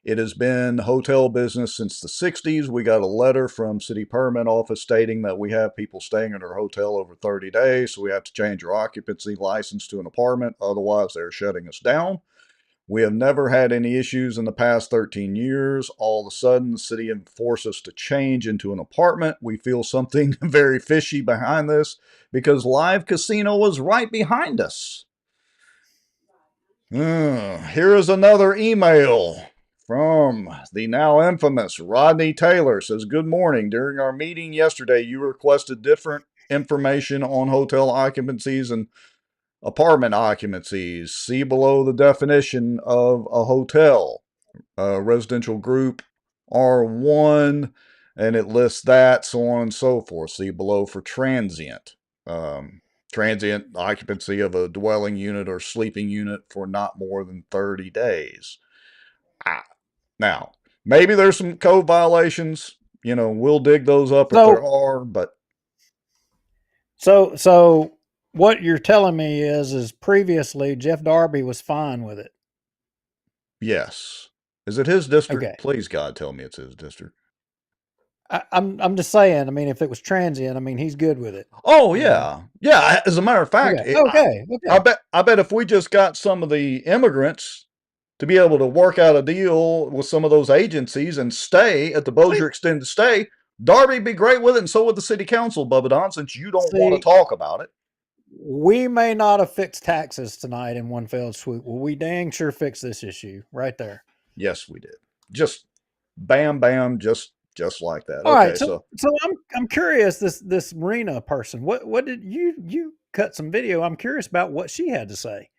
It has been hotel business since the 60s. We got a letter from City Permit Office stating that we have people staying in our hotel over 30 days, so we have to change our occupancy license to an apartment. Otherwise, they're shutting us down. We have never had any issues in the past 13 years. All of a sudden, the city forced us to change into an apartment. We feel something very fishy behind this because Live Casino was right behind us. Here is another email from the now infamous Rodney Taylor. Says, good morning. During our meeting yesterday, you requested different information on hotel occupancies and apartment occupancies. See below the definition of a hotel. Residential group R1, and it lists that, so on and so forth. See below for transient. Transient occupancy of a dwelling unit or sleeping unit for not more than 30 days. Now, maybe there's some code violations. We'll dig those up if there are, but. So what you're telling me is previously Jeff Darby was fine with it. Yes. Is it his district? Okay. Please, God, tell me it's his district. I'm just saying. I mean, if it was transient, I mean, he's good with it. Oh yeah, yeah. As a matter of fact, okay. I bet if we just got some of the immigrants to be able to work out a deal with some of those agencies and stay at the Bossier extended stay, Darby'd be great with it, and so would the city council, Bubba Don, since you don't want to talk about it. We may not have fixed taxes tonight in one fell swoop. Well, we dang sure fixed this issue right there. Yes, we did. Just bam, bam, just like that. All right, so I'm curious. This Marina person, what did you cut some video? I'm curious about what she had to say.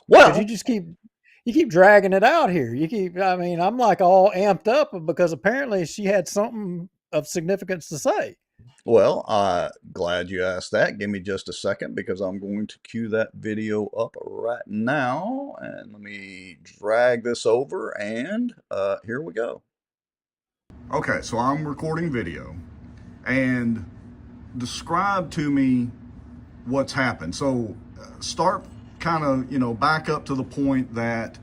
Well, you just keep dragging it out here. I mean, I'm like all amped up because apparently she had something of significance to say. Well, glad you asked that. Give me just a second because I'm going to cue that video up right now. And let me drag this over, and here we go. Okay, so I'm recording video, and describe to me what's happened. So start kind of, back up to the point that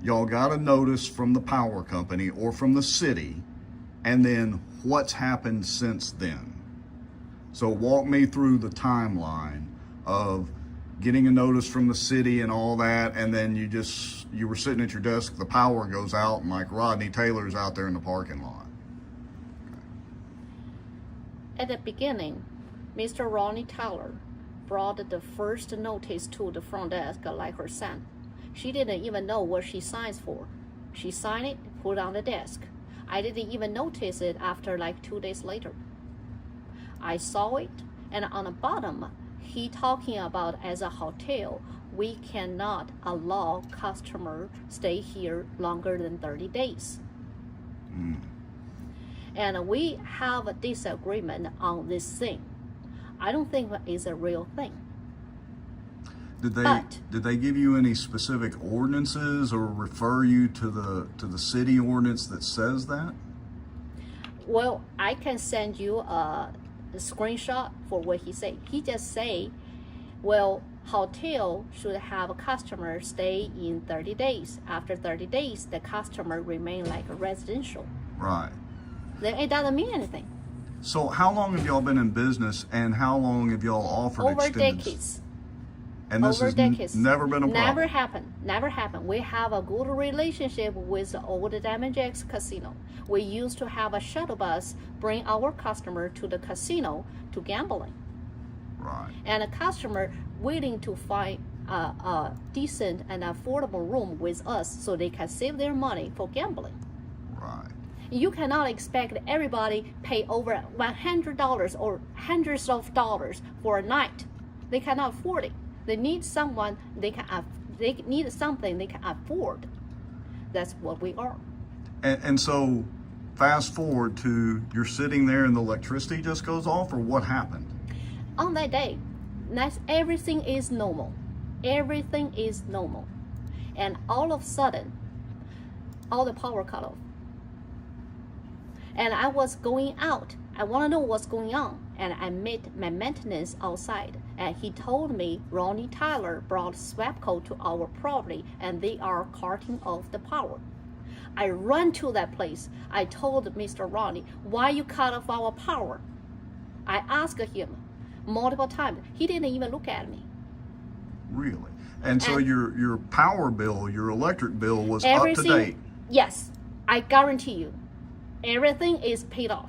y'all got a notice from the power company or from the city, and then what's happened since then. So walk me through the timeline of getting a notice from the city and all that, and then you were sitting at your desk, the power goes out, and like Rodney Taylor's out there in the parking lot. At the beginning, Mr. Ronnie Taylor brought the first notice to the front desk like her son. She didn't even know what she signs for. She signed it, put it on the desk. I didn't even notice it after like 2 days later. I saw it, and on the bottom, he talking about as a hotel, we cannot allow customer stay here longer than 30 days. And we have a disagreement on this thing. I don't think it's a real thing. Did they give you any specific ordinances or refer you to the city ordinance that says that? Well, I can send you a screenshot for what he said. He just say, well, hotel should have a customer stay in 30 days. After 30 days, the customer remain like a residential. Right. Then it doesn't mean anything. So how long have y'all been in business, and how long have y'all offered over decades? And this has never been a problem? Never happened. We have a good relationship with the old Diamond Jacks casino. We used to have a shuttle bus bring our customer to the casino to gambling. Right. And a customer willing to find a decent and affordable room with us so they can save their money for gambling. Right. You cannot expect everybody pay over $100 or hundreds of dollars for a night. They cannot afford it. They need someone they need something they can afford. That's what we are. And so, fast forward to you're sitting there and the electricity just goes off, or what happened? On that day, everything is normal. Everything is normal, and all of a sudden, all the power cut off. And I was going out. I want to know what's going on. And I met my maintenance outside. And he told me Ronnie Taylor brought SWEPCO to our property and they are cutting off the power. I ran to that place. I told Mr. Ronnie, why you cut off our power? I asked him multiple times. He didn't even look at me. Really? And so your power bill, your electric bill was up to date? Yes. I guarantee you. Everything is paid off.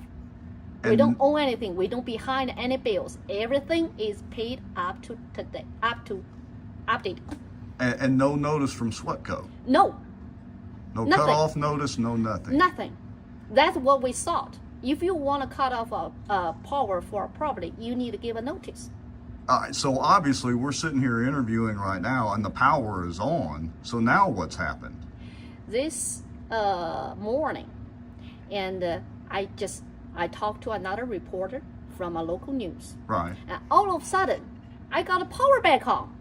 We don't owe anything. We don't behind any bills. Everything is paid up to today, up to update. And no notice from SWEPCO? No. No Nothing. cutoff notice, no nothing? Nothing. That's what we thought. If you want to cut off power for a property, you need to give a notice. All right, so obviously we're sitting here interviewing right now and the power is on. So now what's happened? This morning, and I talked to another reporter from a local news. Right. And all of a sudden, I got a power back on.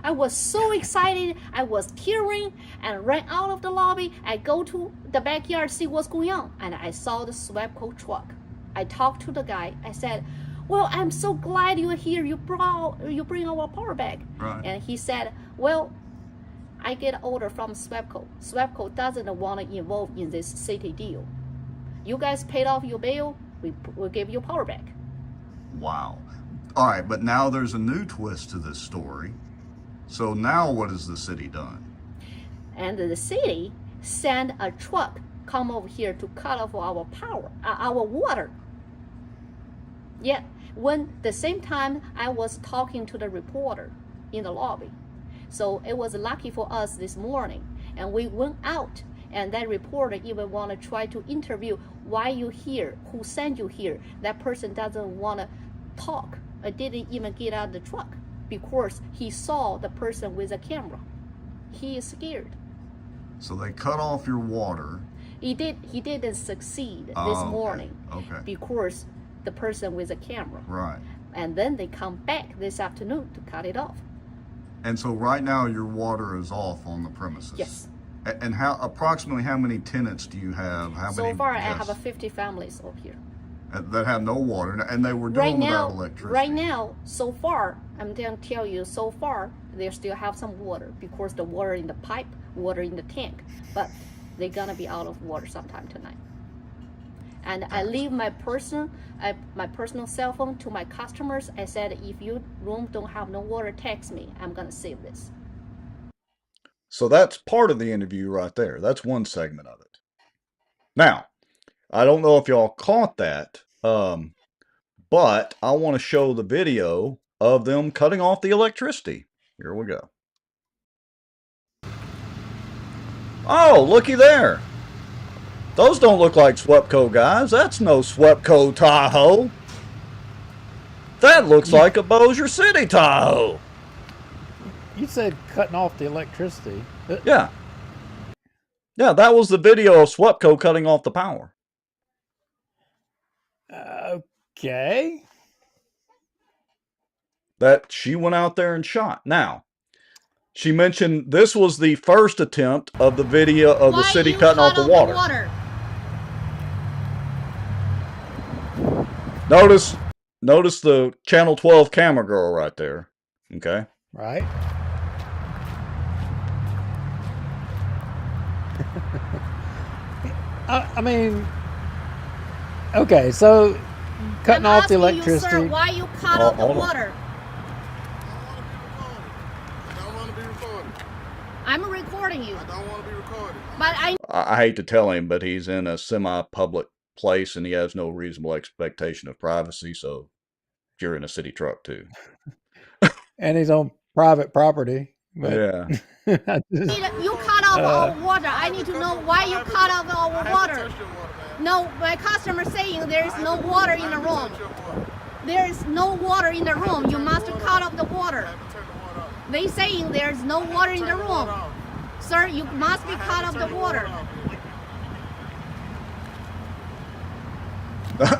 I was so excited. I was tearing and ran out of the lobby. I go to the backyard, see what's going on. And I saw the SWEPCO truck. I talked to the guy. I said, well, I'm so glad you're here. You bring our power back. Right. And he said, well, I get an order from SWEPCO. SWEPCO doesn't want to involve in this city deal. You guys paid off your bill. We'll give you power back. Wow. All right, but now there's a new twist to this story. So now what has the city done? And the city sent a truck come over here to cut off our power, our water. Yet, when the same time I was talking to the reporter in the lobby. So it was lucky for us this morning. And we went out, and that reporter even want to try to interview why you here, who sent you here. That person doesn't want to talk, or didn't even get out of the truck, because he saw the person with a camera. He is scared. So they cut off your water. He didn't succeed this okay. morning. Okay. Because the person with a camera. Right. And then they come back this afternoon to cut it off. And so right now your water is off on the premises. Yes. And approximately how many tenants do you have? So far I have 50 families over here. That have no water, and they were doing without electricity. Right now, so far, I'm going to tell you, so far, they still have some water, because the water in the pipe, water in the tank, but they're going to be out of water sometime tonight. And I leave my personal cell phone to my customers. I said, if your room don't have no water, text me. I'm going to save this. So that's part of the interview right there. That's one segment of it. Now, I don't know if y'all caught that, but I want to show the video of them cutting off the electricity. Here we go. Oh, looky there. Those don't look like SWEPCO guys. That's no SWEPCO Tahoe. That looks like a Bossier City Tahoe. You said cutting off the electricity. Yeah. Yeah, that was the video of SWEPCO cutting off the power. Okay. That she went out there and shot. Now, she mentioned this was the first attempt of the video of the city cutting off the water. Notice the Channel 12 camera girl right there. Okay. Right. I mean, okay, so cutting off the electricity. You, sir, why you cut off the water? I don't want to be recorded. I'm recording you. I don't want to be recorded. But I hate to tell him, but he's in a semi-public place and he has no reasonable expectation of privacy. So you're in a city truck too. And he's on private property. But yeah. You cut off our water. I need to know why you cut off our water. No, my customer saying there is no water in the room. There is no water in the room. You must cut off the water. They saying there is no water in the room. Sir, you must be cut off the water.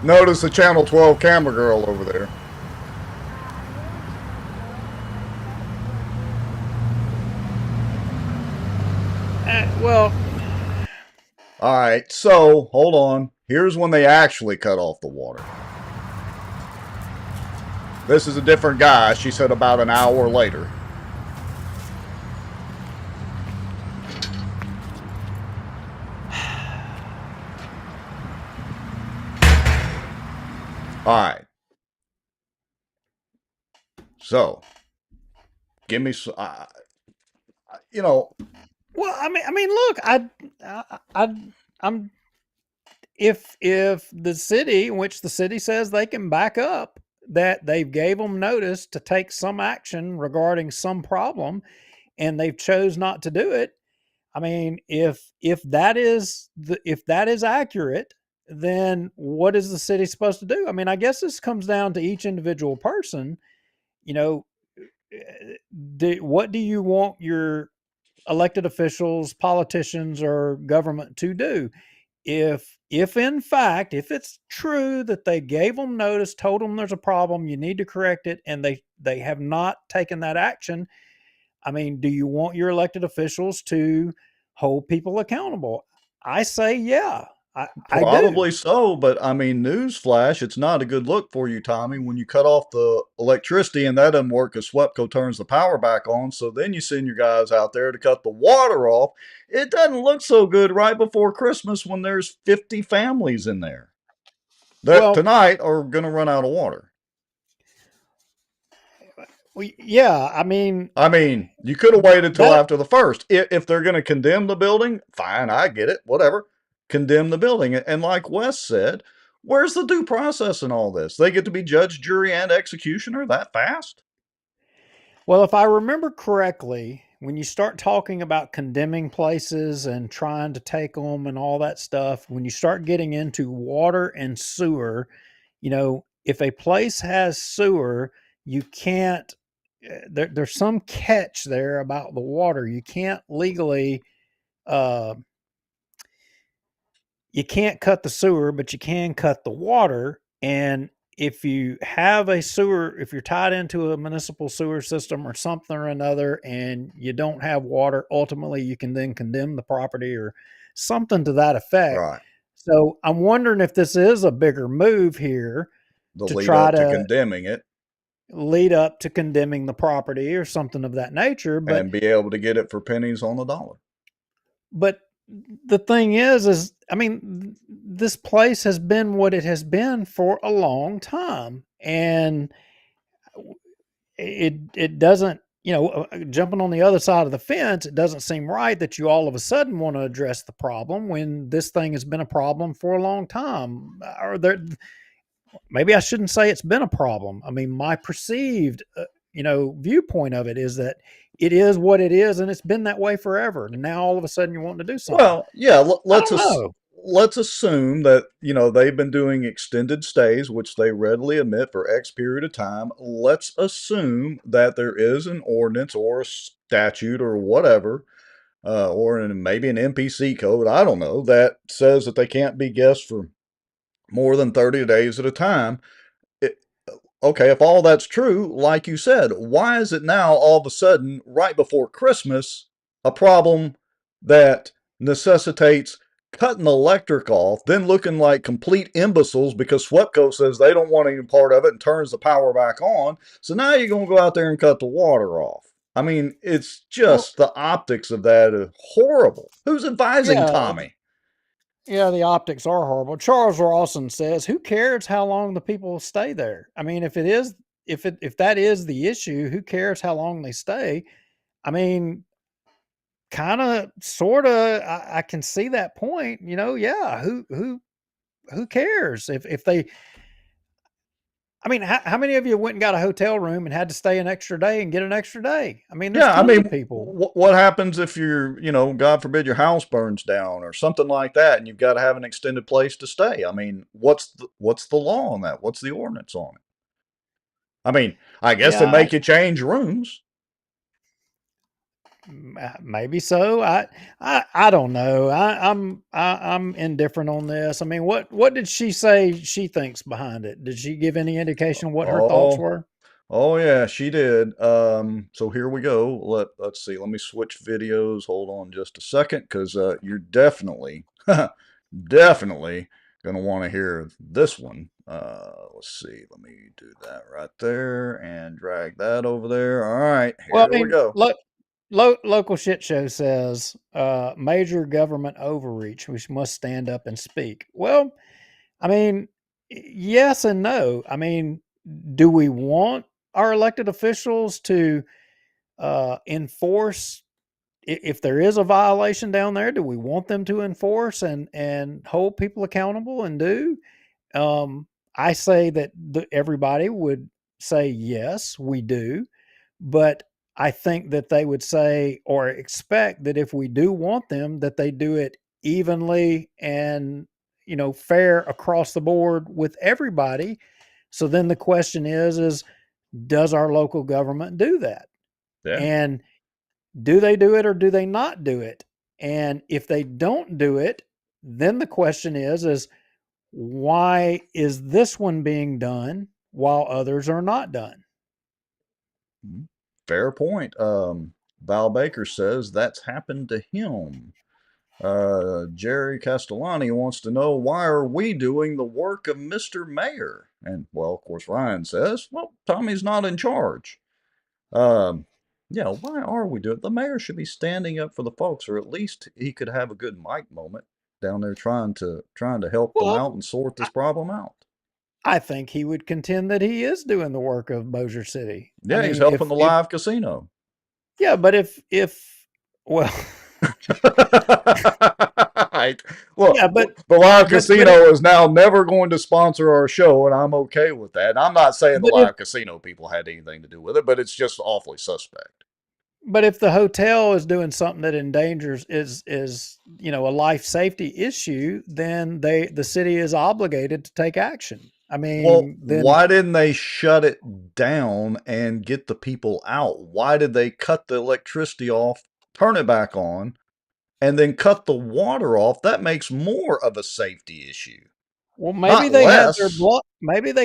Notice the Channel 12 camera girl over there. Well, all right, so hold on. Here's when they actually cut off the water. This is a different guy. She said about an hour later. All right. So, give me some, you know. Well, I mean, look, I'm if the city, which the city says they can back up, that they gave them notice to take some action regarding some problem, and they've chose not to do it. I mean, if that is accurate, then what is the city supposed to do? I mean, I guess this comes down to each individual person. You know, what do you want your elected officials, politicians, or government to do? If in fact, if it's true that they gave them notice, told them there's a problem, you need to correct it, and they have not taken that action, I mean, do you want your elected officials to hold people accountable? I say, yeah, I do. Probably so, but I mean, newsflash, it's not a good look for you, Tommy, when you cut off the electricity and that doesn't work because SWEPCO turns the power back on. So then you send your guys out there to cut the water off. It doesn't look so good right before Christmas when there's 50 families in there that Well, tonight are going to run out of water. yeah, I mean, you could have waited till that after the first. If they're going to condemn the building, fine, I get it, whatever. Condemn the building. And like Wes said, where's the due process in all this? They get to be judge, jury, and executioner that fast? Well, if I remember correctly, when you start talking about condemning places and trying to take them and all that stuff, when you start getting into water and sewer, if a place has sewer, you can't, there's some catch there about the water. You can't legally, uh, you can't cut the sewer, but you can cut the water. And if you have a sewer, if you're tied into a municipal sewer system or something or another, and you don't have water, ultimately you can then condemn the property or something to that effect. Right. So I'm wondering if this is a bigger move here The to lead try up to to condemning it lead up to condemning the property or something of that nature. and be able to get it for pennies on the dollar. But the thing is, I mean, this place has been what it has been for a long time, and it doesn't, jumping on the other side of the fence, it doesn't seem right that you all of a sudden want to address the problem when this thing has been a problem for a long time. Or maybe I shouldn't say it's been a problem. I mean, my perceived, viewpoint of it is that it is what it is, and it's been that way forever. And now all of a sudden you want to do something. Well, yeah, I don't know. let's assume that, they've been doing extended stays, which they readily admit for X period of time. Let's assume that there is an ordinance or a statute or whatever, or maybe an NPC code, I don't know, that says that they can't be guests for more than 30 days at a time. Okay, if all that's true, like you said, why is it now all of a sudden, right before Christmas, a problem that necessitates cutting the electric off, then looking like complete imbeciles because SWEPCO says they don't want any part of it and turns the power back on? So now you're going to go out there and cut the water off. I mean, it's Well, just the optics of that are horrible. Who's advising yeah, Tommy? yeah, the optics are horrible. Charles Rawson says, "Who cares how long the people stay there? I mean, if that is the issue, who cares how long they stay? I mean, kind of, sort of. I can see that point. Yeah. Who cares if they? I mean, how many of you went and got a hotel room and had to stay an extra day and get an extra day? I mean, there's Yeah, I tons mean, of people. what happens if God forbid, your house burns down or something like that, and you've got to have an extended place to stay? I mean, what's the law on that? What's the ordinance on it? I mean, I guess they Yeah, make you change rooms. maybe so. I don't know. I'm indifferent on this. I mean, what did she say she thinks behind it? Did she give any indication what her thoughts Oh, were? oh yeah, she did. So here we go. Let's see. Let me switch videos. Hold on just a second, because you're definitely, definitely gonna want to hear this one. Let's see. Let me do that right there and drag that over there. All right, Well, I here we mean, go. local shit show says major government overreach. We must stand up and speak. Well, I mean, yes and no. I mean, do we want our elected officials to enforce if there is a violation down there? Do we want them to enforce and hold people accountable and do? I say that everybody would say yes, we do, but I think that they would say or expect that if we do want them, that they do it evenly and, fair across the board with everybody. So then the question is does our local government do that? Yeah. And do they do it or do they not do it? And if they don't do it, then the question is why is this one being done while others are not done? Fair point. Val Baker says that's happened to him. Jerry Castellani wants to know, why are we doing the work of Mr. Mayor? And, well, of course, Ryan says, well, Tommy's not in charge. Why are we doing it? The mayor should be standing up for the folks, or at least he could have a good mic moment down there trying to help them out and sort this problem out. I think he would contend that he is doing the work of Bossier City. Yeah, he's helping the live casino. Yeah, but well, right. Look, yeah, the live casino is now never going to sponsor our show, and I'm okay with that. And I'm not saying the live casino people had anything to do with it, but it's just awfully suspect. But if the hotel is doing something that endangers is a life safety issue, then the city is obligated to take action. I mean, why didn't they shut it down and get the people out? Why did they cut the electricity off, turn it back on, and then cut the water off? That makes more of a safety issue. Well, maybe they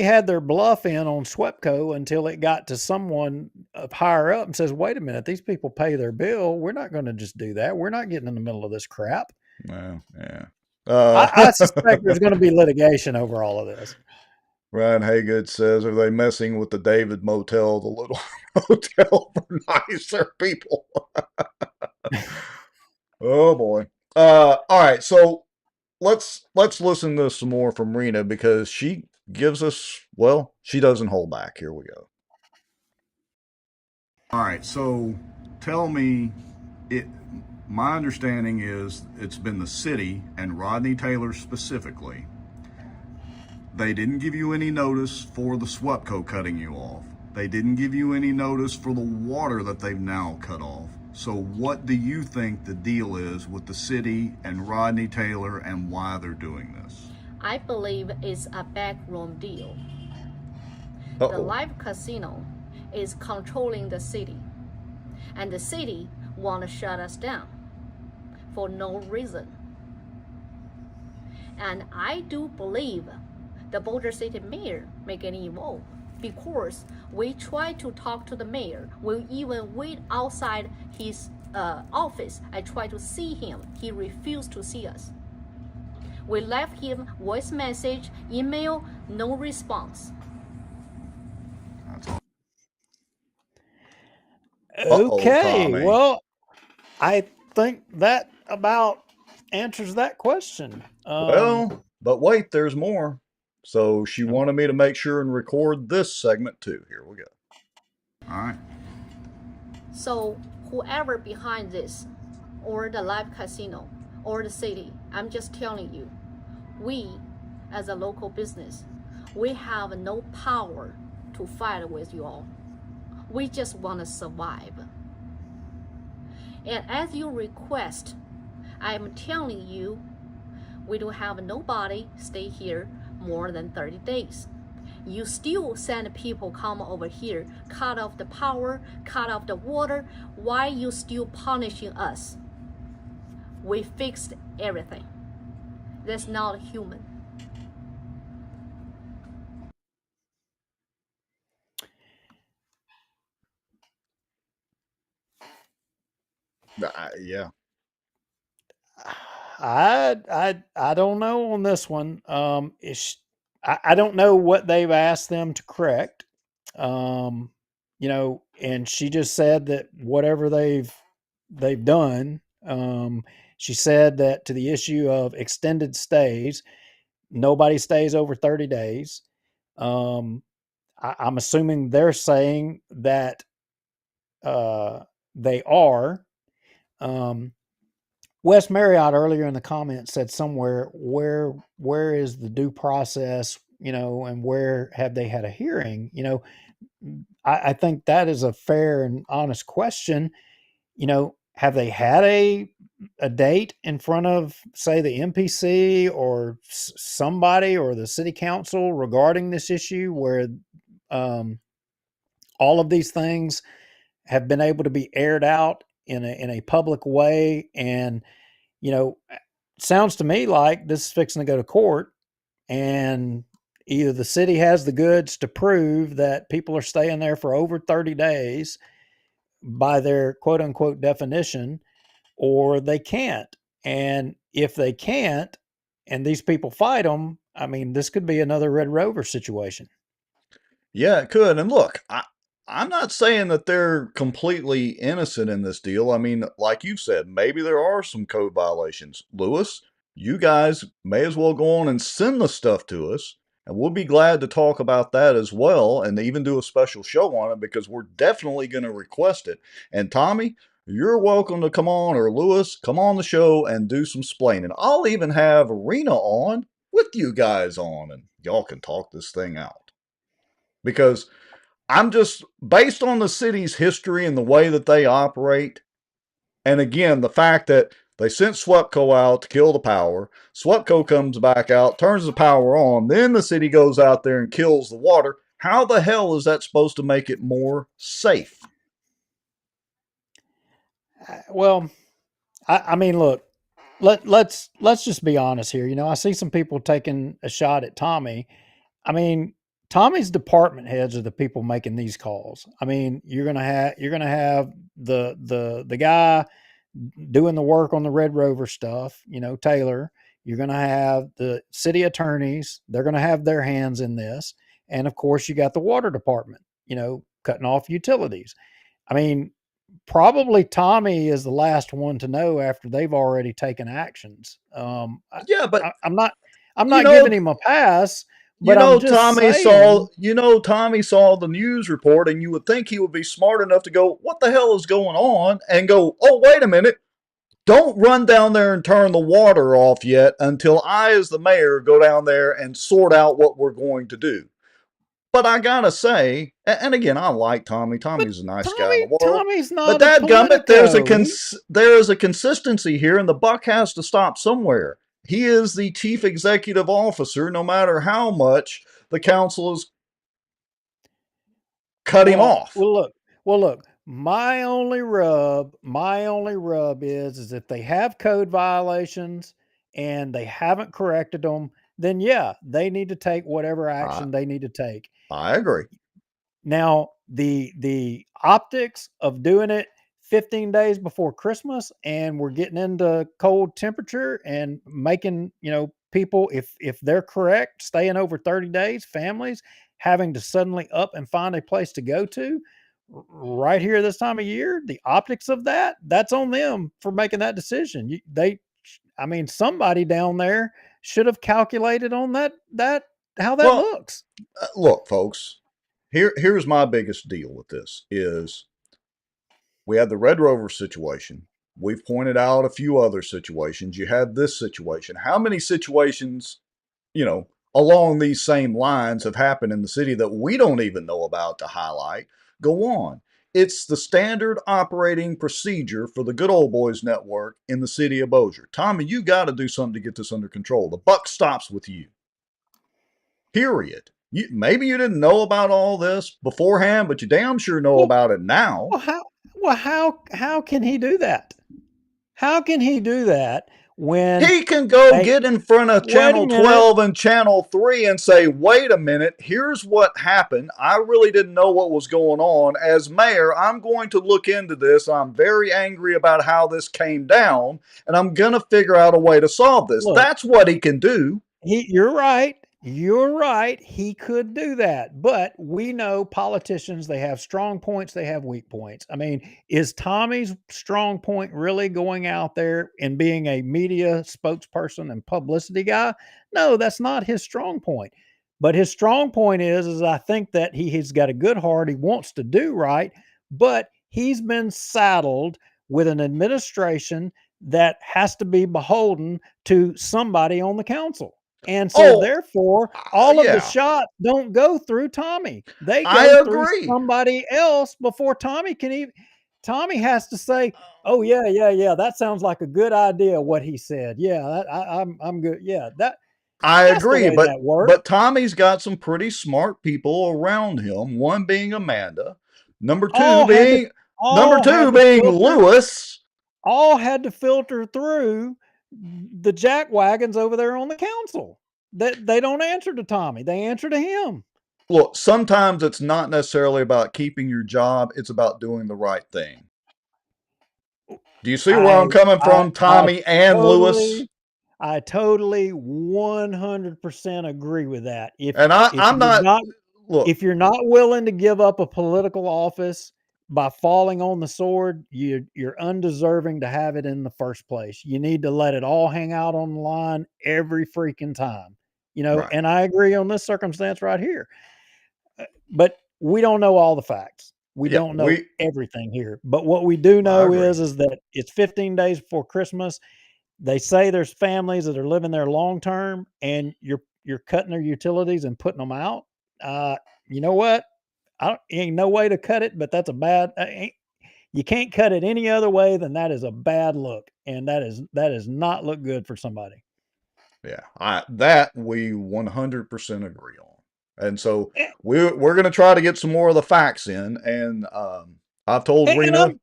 had their bluff in on SWEPCO until it got to someone higher up and says, "Wait a minute, these people pay their bill. We're not going to just do that. We're not getting in the middle of this crap." Well, yeah. I suspect there's going to be litigation over all of this. Ryan Haygood says, are they messing with the David Motel, the little hotel for nicer people? Oh, boy. All right, so let's listen to some more from Rena, because she gives us, well, she doesn't hold back. Here we go. All right, so tell me, my understanding is it's been the city and Rodney Taylor specifically. They didn't give you any notice for the SWEPCO cutting you off. They didn't give you any notice for the water that they've now cut off. So what do you think the deal is with the city and Rodney Taylor and why they're doing this? I believe it's a backroom deal. Uh-oh. The live casino is controlling the city, and the city want to shut us down for no reason. And I do believe the Bossier City mayor may get involved, because we try to talk to the mayor. We even wait outside his office. I try to see him. He refused to see us. We left him voice message, email, no response. Okay, well, I think that about answers that question. Well, but wait, there's more. So she wanted me to make sure and record this segment too. Here we go. All right. So whoever behind this, or the live casino, or the city, I'm just telling you, we as a local business, we have no power to fight with you all. We just want to survive. And as you request, I'm telling you, we don't have nobody stay here more than 30 days. You still send people come over here, cut off the power, cut off the water. Why you still punishing us? We fixed everything. That's not human. Yeah. I don't know on this one. I don't know what they've asked them to correct. And she just said that whatever they've done. She said that to the issue of extended stays, nobody stays over 30 days. I'm assuming they're saying that they are. Wes Marriott earlier in the comments said somewhere, where is the due process, and where have they had a hearing? I think that is a fair and honest question. Have they had a date in front of, say, the MPC or somebody or the city council regarding this issue where um, all of these things have been able to be aired out in a public way? And sounds to me like this is fixing to go to court, and either the city has the goods to prove that people are staying there for over 30 days by their quote unquote definition, or they can't. And if they can't, and these people fight them, I mean, this could be another Red Rover situation. Yeah, it could. And look, I'm not saying that they're completely innocent in this deal. I mean, like you said, maybe there are some code violations. Lewis, you guys may as well go on and send the stuff to us, and we'll be glad to talk about that as well and even do a special show on it because we're definitely going to request it. And Tommy, you're welcome to come on, or Lewis, come on the show and do some splaining. I'll even have Arena on with you guys on, and y'all can talk this thing out. Because I'm just based on the city's history and the way that they operate. And again, the fact that they sent SWEPCO out to kill the power. SWEPCO comes back out, turns the power on. Then the city goes out there and kills the water. How the hell is that supposed to make it more safe? Well, I mean, look, let's just be honest here. I see some people taking a shot at Tommy. I mean, Tommy's department heads are the people making these calls. I mean, you're gonna have the guy doing the work on the Red Rover stuff, Taylor. You're gonna have the city attorneys, they're gonna have their hands in this. And of course you got the water department, cutting off utilities. I mean, probably Tommy is the last one to know after they've already taken actions. Yeah, but I'm not giving him a pass, but I'm just saying. Tommy saw the news report, and you would think he would be smart enough to go, "What the hell is going on?" and go, "Oh, wait a minute. Don't run down there and turn the water off yet until I, as the mayor, go down there and sort out what we're going to do." But I gotta say, and again, I like Tommy. Tommy's a nice guy in the world. Tommy's But not a dadgummit, Politico. there is a consistency here, and the buck has to stop somewhere. He is the chief executive officer, no matter how much the council has cut him off. Well, look. My only rub is if they have code violations and they haven't corrected them, then yeah, they need to take whatever action they need to take. I agree. Now, the optics of doing it 15 days before Christmas, and we're getting into cold temperature and making, people, if they're correct, staying over 30 days, families having to suddenly up and find a place to go to right here this time of year, the optics of that's on them for making that decision. I mean, somebody down there should have calculated on that how that looks. Look, folks, here's my biggest deal with this is we had the Red Rover situation. We've pointed out a few other situations. You had this situation. How many situations, along these same lines have happened in the city that we don't even know about to highlight? Go on. It's the standard operating procedure for the Good Old Boys Network in the city of Bossier. Tommy, you got to do something to get this under control. The buck stops with you. Period. Maybe you didn't know about all this beforehand, but you damn sure know about it now. How can he do that? How can he do that when he can go get in front of Channel 12 and Channel 3 and say, "Wait a minute, here's what happened. I really didn't know what was going on. As mayor, I'm going to look into this. I'm very angry about how this came down, and I'm going to figure out a way to solve this." That's what he can do. You're right. You're right. He could do that. But we know politicians, they have strong points, they have weak points. I mean, is Tommy's strong point really going out there and being a media spokesperson and publicity guy? No, that's not his strong point. But his strong point is I think that he has got a good heart. He wants to do right, but he's been saddled with an administration that has to be beholden to somebody on the council. And so Oh, therefore, all of the yeah, shots don't go through Tommy. They I go through agree. somebody else before Tommy can even. Tommy has to say, "Oh yeah, yeah, yeah, that sounds like a good idea." What he said, yeah, I'm good. Yeah, I that's the agree, way that works. but Tommy's got some pretty smart people around him. One being Amanda, number two All had to, being number all two had to being filter, Lewis. all had to filter through the jack wagons over there on the council. That they don't answer to Tommy; they answer to him. Look, sometimes it's not necessarily about keeping your job; it's about doing the right thing. Do you see where I I'm coming I from, I Tommy and Lewis? totally I totally 100% agree with that. And If I'm you're not. not Look, if you're not willing to give up a political office by falling on the sword, you're undeserving to have it in the first place. You need to let it all hang out on the line every freaking time. right? And I agree on this circumstance right here. But we don't know all the facts. We Yeah, don't know everything here. But what we do I know agree. is that it's 15 days before Christmas. They say there's families that are living there long term, and you're cutting their utilities and putting them out. Uh, you know what? I don't, ain't no way to cut it, but that's a bad. You can't cut it any other way than that is a bad look, and that is not look good for somebody. Yeah, that we 100% agree on. And so And, we're going to try to get some more of the facts in. And I've told and Rena, I'm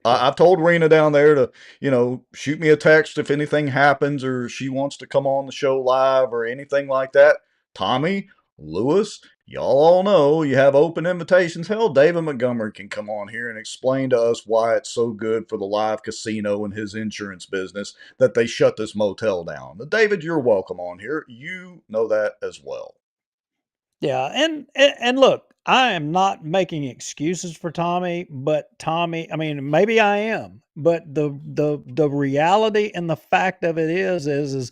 go ahead. I've told Rena down there to, shoot me a text if anything happens or she wants to come on the show live or anything like that. Tommy, Lewis, y'all all know you have open invitations. Hell, David Montgomery can come on here and explain to us why it's so good for the live casino and his insurance business that they shut this motel down. David, you're welcome on here. You know that as well. Yeah, and look, I am not making excuses for Tommy, but Tommy, I mean, maybe I am, but the reality and the fact of it is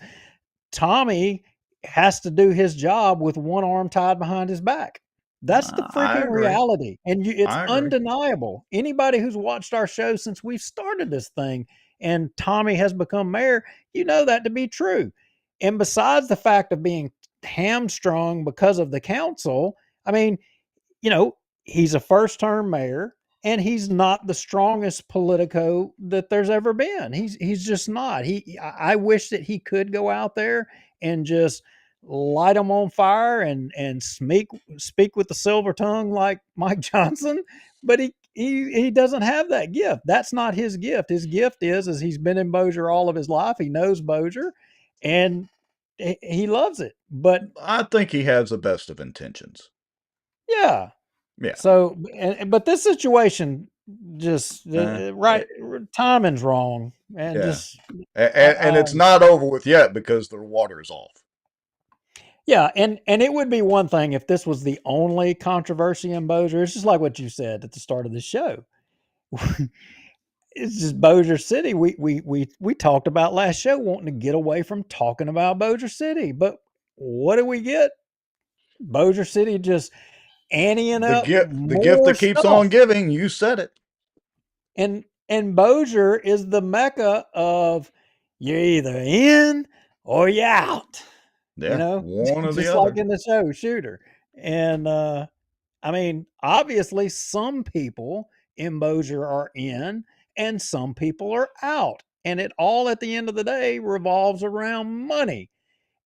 Tommy has to do his job with one arm tied behind his back. That's the I freaking agree. reality, and it's I agree. undeniable. Anybody who's watched our show since we've started this thing, and Tommy has become mayor, you know that to be true. And besides the fact of being hamstrung because of the council, I mean, you know, he's a first term mayor and he's not the strongest politico that there's ever been. He's just not. I wish that he could go out there and just light them on fire and speak with the silver tongue like Mike Johnson, but he doesn't have that gift. That's not his gift. His gift is he's been in Bossier all of his life. He knows Bossier and he loves it. But I think he has the best of intentions. yeah, Yeah. so, but this situation just Eh, right timing's wrong, and yeah. just And it's not over with yet because their water is off. yeah, and it would be one thing if this was the only controversy in Bossier. It's just like what you said at the start of the show. It's just Bossier City. We talked about last show wanting to get away from talking about Bossier City, but what do we get? Bossier City just anteing up The gift more that keeps on stuff. giving, you said it. And Bossier is the mecca of you're either in or you're out, Yeah, one or the just like other. in the show Shooter. And I mean, obviously, some people in Bossier are in and some people are out. And it all at the end of the day revolves around money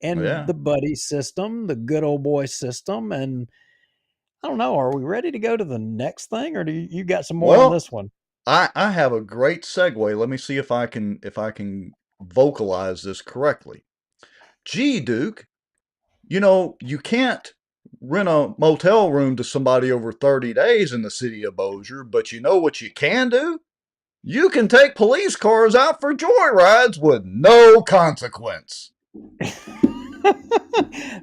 and Yeah. the buddy system, the good old boy system. And I don't know, are we ready to go to the next thing or do you got some more on Well, this one? I have a great segue. Let me see if I can vocalize this correctly. Gee, Duke, you can't rent a motel room to somebody over 30 days in the city of Bossier, but you know what you can do? You can take police cars out for joyrides with no consequence.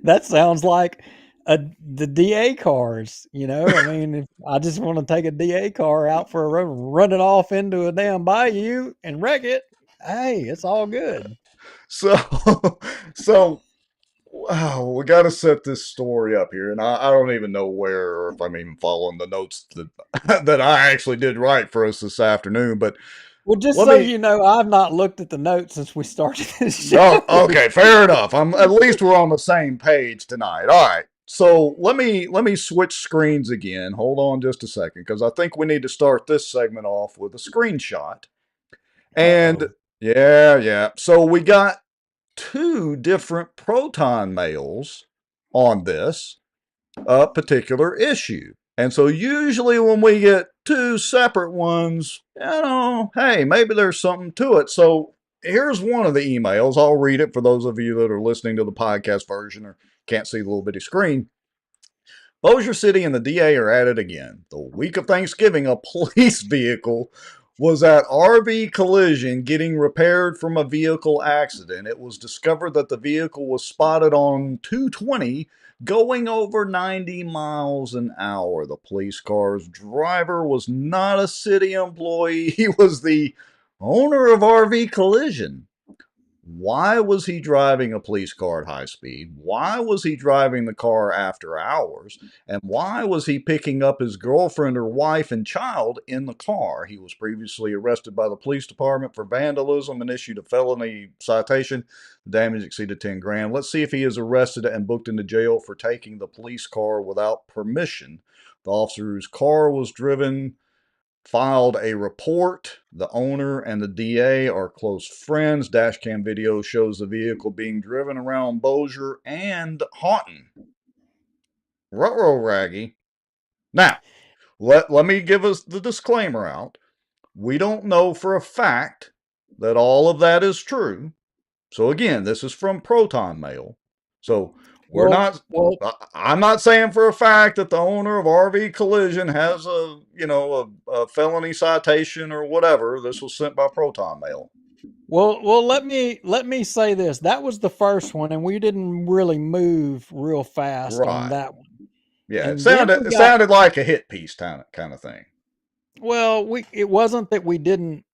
That sounds like the DA cars, I mean, if I just want to take a DA car out for a road, run it off into a damn bayou and wreck it. Hey, it's all good. So, so wow, we got to set this story up here, and I don't even know where or if I'm even following the notes that that I actually did write for us this afternoon. But Well, just let so me. you know, I've not looked at the notes since we started this show. Oh, okay, fair enough. At least we're on the same page tonight. All right. So let me switch screens again. Hold on just a second, because I think we need to start this segment off with a screenshot. And Uh-oh. yeah. So we got two different proton mails on this particular issue. And so usually when we get two separate ones, hey, maybe there's something to it. So here's one of the emails. I'll read it for those of you that are listening to the podcast version or can't see the little bitty screen. Bossier City and the DA are at it again. The week of Thanksgiving, a police vehicle was at RV collision getting repaired from a vehicle accident. It was discovered that the vehicle was spotted on 220 going over 90 miles an hour. The police car's driver was not a city employee. He was the owner of RV Collision. Why was he driving a police car at high speed? Why was he driving the car after hours? And why was he picking up his girlfriend or wife and child in the car? He was previously arrested by the police department for vandalism and issued a felony citation. The damage exceeded 10 grand. Let's see if he is arrested and booked into jail for taking the police car without permission. The officer whose car was driven filed a report. The owner and the DA are close friends. Dashcam video shows the vehicle being driven around Bossier and Houghton. Ruh-roh, Raggy. Now, let me give us the disclaimer out. We don't know for a fact that all of that is true. So again, this is from Proton Mail. So I'm not saying for a fact that the owner of RV Collision has a felony citation or whatever. This was sent by Proton Mail. Well, let me say this. That was the first one, and we didn't really move real fast on Right. that one. Yeah, And it sounded like a hit piece kind of thing. Well, it wasn't that we didn't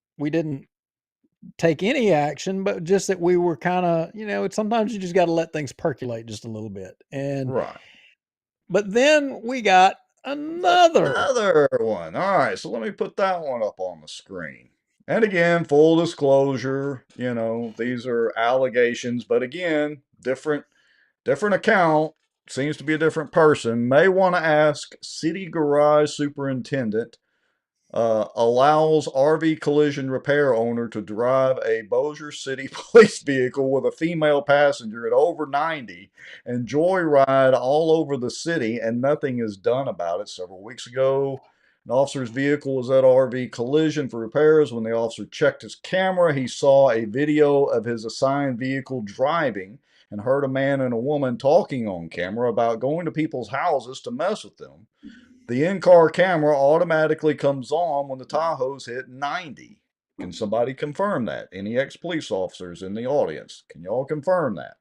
take any action, but just that we were kind of, sometimes you just got to let things percolate just a little bit. And right. But then we got another one. All right, so let me put that one up on the screen. And again, full disclosure, these are allegations, but again, different account, seems to be a different person. May want to ask City Garage Superintendent allows RV collision repair owner to drive a Bossier City police vehicle with a female passenger at over 90 and joyride all over the city, and nothing is done about it. Several weeks ago, an officer's vehicle was at RV collision for repairs. When the officer checked his camera, he saw a video of his assigned vehicle driving and heard a man and a woman talking on camera about going to people's houses to mess with them. The in-car camera automatically comes on when the Tahoes hit 90. Can somebody confirm that? Any ex-police officers in the audience? Can y'all confirm that?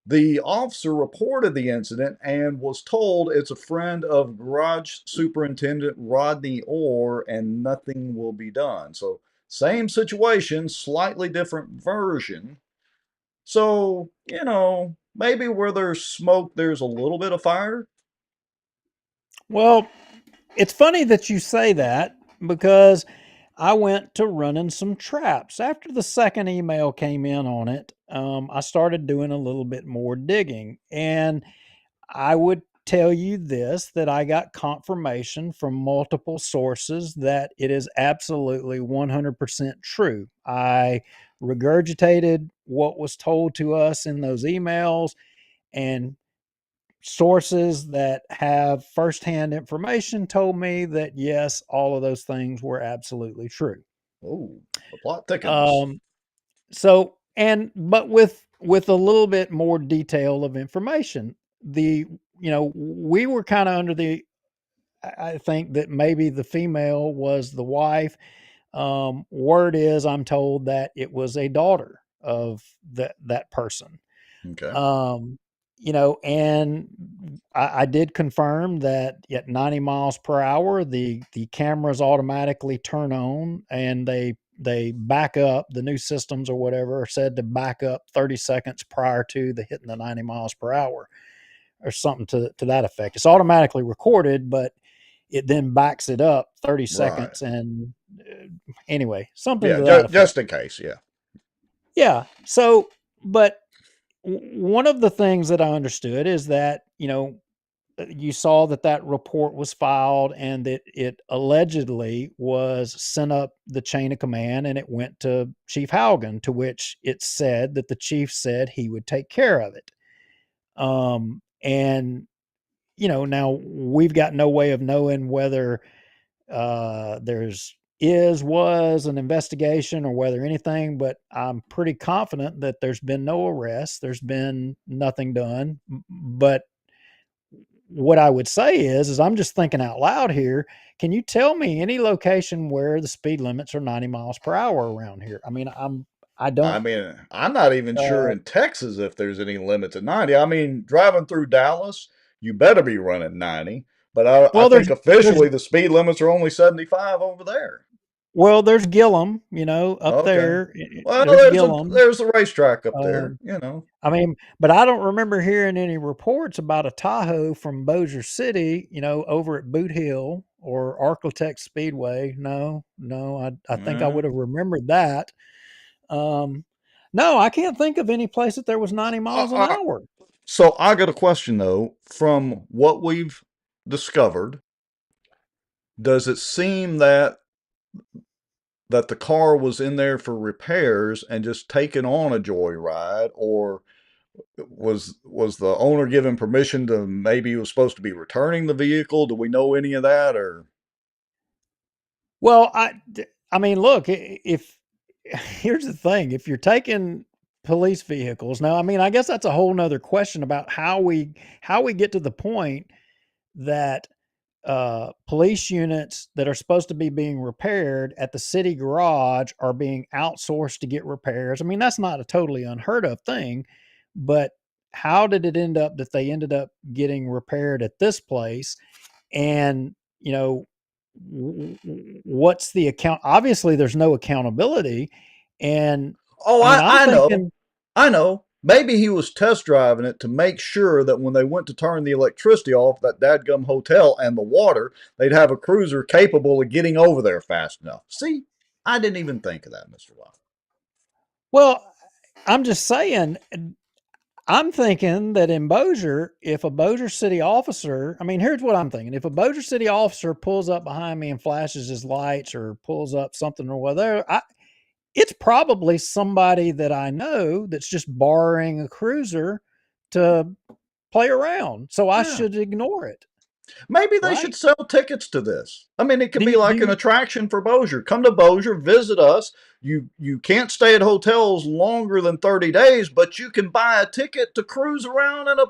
The officer reported the incident and was told it's a friend of Garage Superintendent Rodney Orr and nothing will be done. So same situation, slightly different version. So, maybe where there's smoke, there's a little bit of fire. Well, it's funny that you say that because I went to running some traps. After the second email came in on it, I started doing a little bit more digging. And I would tell you this, that I got confirmation from multiple sources that it is absolutely 100% true. I regurgitated what was told to us in those emails, and sources that have firsthand information told me that yes, all of those things were absolutely true. Oh, the plot thickens. But with a little bit more detail of information, we were kind of under I think that maybe the female was the wife. Word is, I'm told that it was a daughter of that person. Okay. And I did confirm that at 90 miles per hour, the cameras automatically turn on and they back up. The new systems or whatever are said to back up 30 seconds prior to the hitting the 90 miles per hour or something to that effect. It's automatically recorded, but it then backs it up 30 Right. seconds. And anyway, something Yeah, to that effect. just in case. Yeah. Yeah. So, but one of the things that I understood is that, you saw that that report was filed and that it allegedly was sent up the chain of command and it went to Chief Haugen, to which it said that the chief said he would take care of it. And now we've got no way of knowing whether was an investigation or whether anything, but I'm pretty confident that there's been no arrest. There's been nothing done. But what I would say is I'm just thinking out loud here. Can you tell me any location where the speed limits are 90 miles per hour around here? I mean, I I don't, mean, I'm not even sure uh, in Texas if there's any limit to 90. I mean, driving through Dallas, you better be running 90. But I well, think there's, officially the speed limits are only 75 over there. well, there's Gillum, up Okay. there. Well, There's Gillum. there's a racetrack up there, Um, you know. I mean, but I don't remember hearing any reports about a Tahoe from Bossier City, over at Boot Hill or Architect Speedway. No, no, I think I Yeah. would have remembered that. Um, no, I can't think of any place that there was 90 Uh, miles an uh, hour. so I got a question though. From what we've discovered, does it seem that the car was in there for repairs and just taken on a joyride, or was the owner given permission to, maybe he was supposed to be returning the vehicle? Do we know any of that, or? Well, I mean, look, if here's the thing, if you're taking police vehicles now, I mean, I guess that's a whole nother question about how we get to the point that police units that are supposed to be being repaired at the city garage are being outsourced to get repairs. I mean, that's not a totally unheard of thing, but how did it end up that they ended up getting repaired at this place? And, what's the account? Obviously, there's no accountability. And Oh, I mean, I'm I know. thinking, I know. Maybe he was test driving it to make sure that when they went to turn the electricity off that dadgum hotel and the water, they'd have a cruiser capable of getting over there fast enough. See, I didn't even think of that, Mr. Lyle. well, I'm just saying, I'm thinking that in Bossier, if a Bossier city officer, I mean, here's what I'm thinking. If a Bossier city officer pulls up behind me and flashes his lights or pulls up something or whatever, it's probably somebody that I know that's just borrowing a cruiser to play around. So I Yeah. should ignore it, Maybe they should right? sell tickets to this. I mean, it could Do be you, do like an you, attraction for Bossier. Come to Bossier, visit us. You can't stay at hotels longer than 30 days, but you can buy a ticket to cruise around in a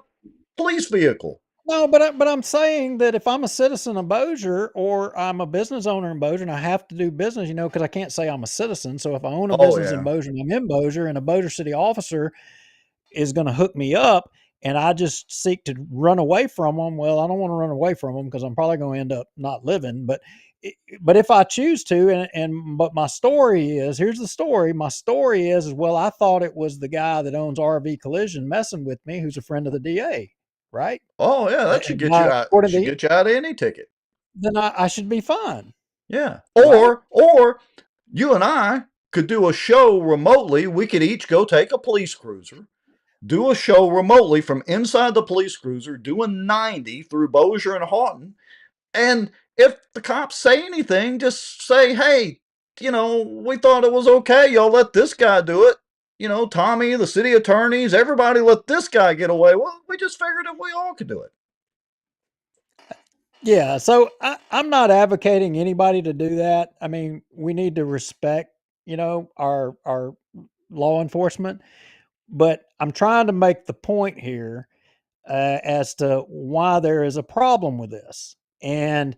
police vehicle. No, but I'm saying that if I'm a citizen of Bossier or I'm a business owner in Bossier and I have to do business, because I can't say I'm a citizen. So if I own a Oh business in yeah. Bossier and I'm in Bossier and a Bossier city officer is going to hook me up and I just seek to run away from them, well, I don't want to run away from them because I'm probably going to end up not living. But if I choose to, but my story is, here's the story. My story is, well, I thought it was the guy that owns RV Collision messing with me, who's a friend of the DA, right? Oh yeah, that should get you out. According Should to, get you out of any ticket. then I should be fine, Yeah. right? Or you and I could do a show remotely. We could each go take a police cruiser, do a show remotely from inside the police cruiser, doing 90 through Bossier and Houghton. And if the cops say anything, just say, hey, we thought it was okay. Y'all let this guy do it. Tommy, the city attorneys, everybody let this guy get away. Well, we just figured that we all could do it. Yeah. So I'm not advocating anybody to do that. I mean, we need to respect, our law enforcement, but I'm trying to make the point here as to why there is a problem with this. And,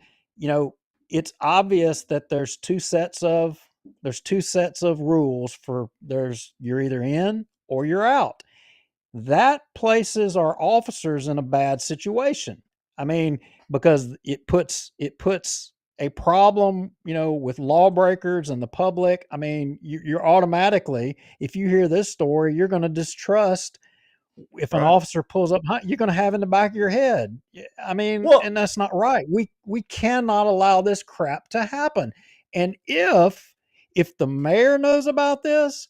it's obvious that there's two sets of rules for you're either in or you're out. That places our officers in a bad situation. I mean, because it puts a problem, with lawbreakers and the public. I mean, you're automatically, if you hear this story, you're going to distrust if an Right. officer pulls up, you're going to have in the back of your head. I mean, Well, and that's not right. We cannot allow this crap to happen. And if the mayor knows about this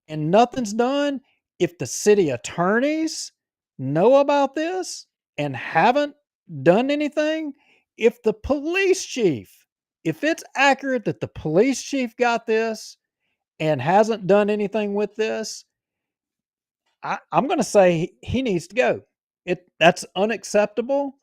and nothing's done, if the city attorneys know about this and haven't done anything, if the police chief, if it's accurate that the police chief got this and hasn't done anything with this, I'm going to say he needs to go. That's unacceptable.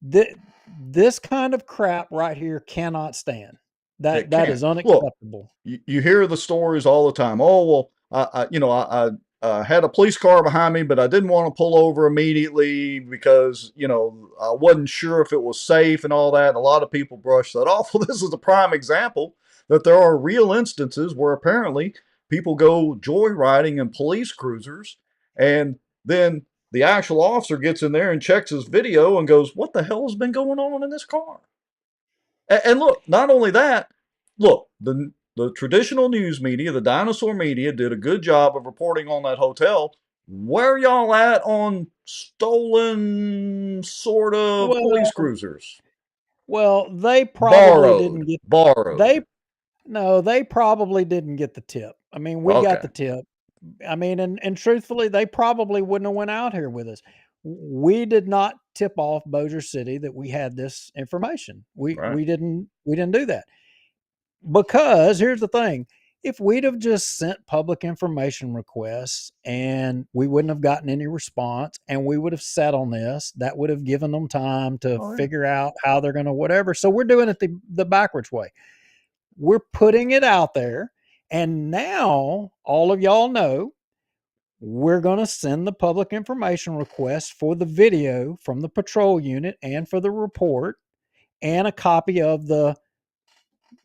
This kind of crap right here cannot stand. it That can. is Look, unacceptable. you hear the stories all the time. Oh, well, I had a police car behind me, but I didn't want to pull over immediately because, I wasn't sure if it was safe and all that. And a lot of people brush that off. Well, this is a prime example that there are real instances where apparently people go joyriding in police cruisers, and then the actual officer gets in there and checks his video and goes, "What the hell has been going on in this car?" And look, not only that, look, the traditional news media, the dinosaur media, did a good job of reporting on that hotel. Where y'all at on stolen sort of police Well, cruisers? they probably Borrowed, didn't get borrowed. they no, they probably didn't get the tip. I mean, we got Okay, the tip. I mean, and truthfully, they probably wouldn't have went out here with us. We did not tip off Bossier City that we had this information. right. We didn't do that. Because here's the thing, if we'd have just sent public information requests and we wouldn't have gotten any response and we would have sat on this, that would have given them time to Oh, yeah. figure out how they're going to whatever. So we're doing it the backwards way. We're putting it out there. And now all of y'all know we're going to send the public information request for the video from the patrol unit and for the report and a copy of the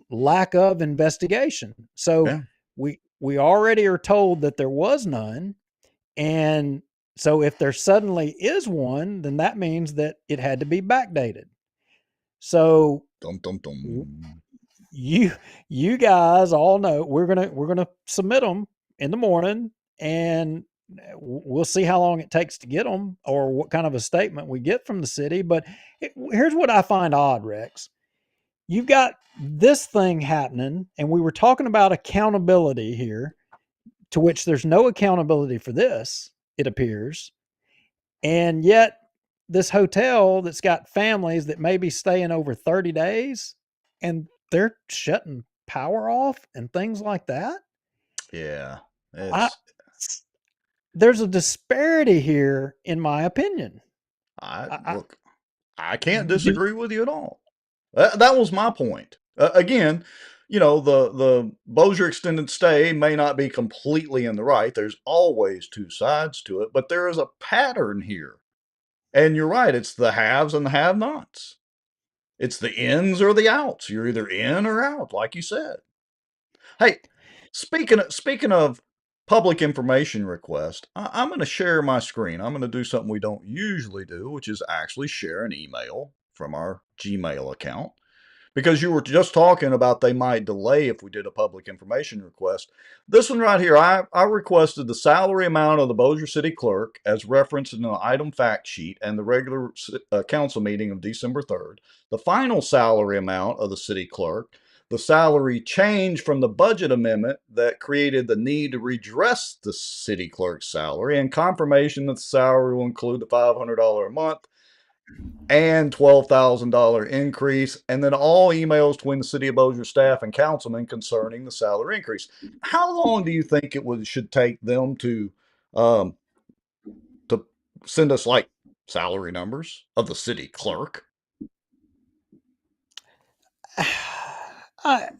lack of investigation. So Yeah. we already are told that there was none. And so if there suddenly is one, then that means that it had to be backdated. So Dum, dum, dum. you guys all know we're gonna submit them in the morning, and we'll see how long it takes to get them or what kind of a statement we get from the city. But here's what I find odd, Rex. You've got this thing happening, and we were talking about accountability here, to which there's no accountability for this, it appears. And yet, this hotel that's got families that may be staying over 30 days and they're shutting power off and things like that. Yeah. I, there's a disparity here, in my opinion. Look, I can't Do- disagree with you at all. That was my point. Again, the Bossier extended stay may not be completely in the right. There's always two sides to it, but there is a pattern here. And you're right, it's the haves and the have-nots. It's the ins or the outs. You're either in or out, like you said. Hey, speaking of public information request, I'm going to share my screen. I'm going to do something we don't usually do, which is actually share an email from our Gmail account. Because you were just talking about they might delay if we did a public information request. This one right here, I requested the salary amount of the Bossier City Clerk as referenced in the item fact sheet and the regular council meeting of December 3rd, the final salary amount of the City Clerk, the salary change from the budget amendment that created the need to redress the City Clerk's salary, and confirmation that the salary will include the $500 a month and $12,000 increase, and then all emails between the City of Bossier staff and councilmen concerning the salary increase. How long do you think it should take them to send us like salary numbers of the city clerk? I'm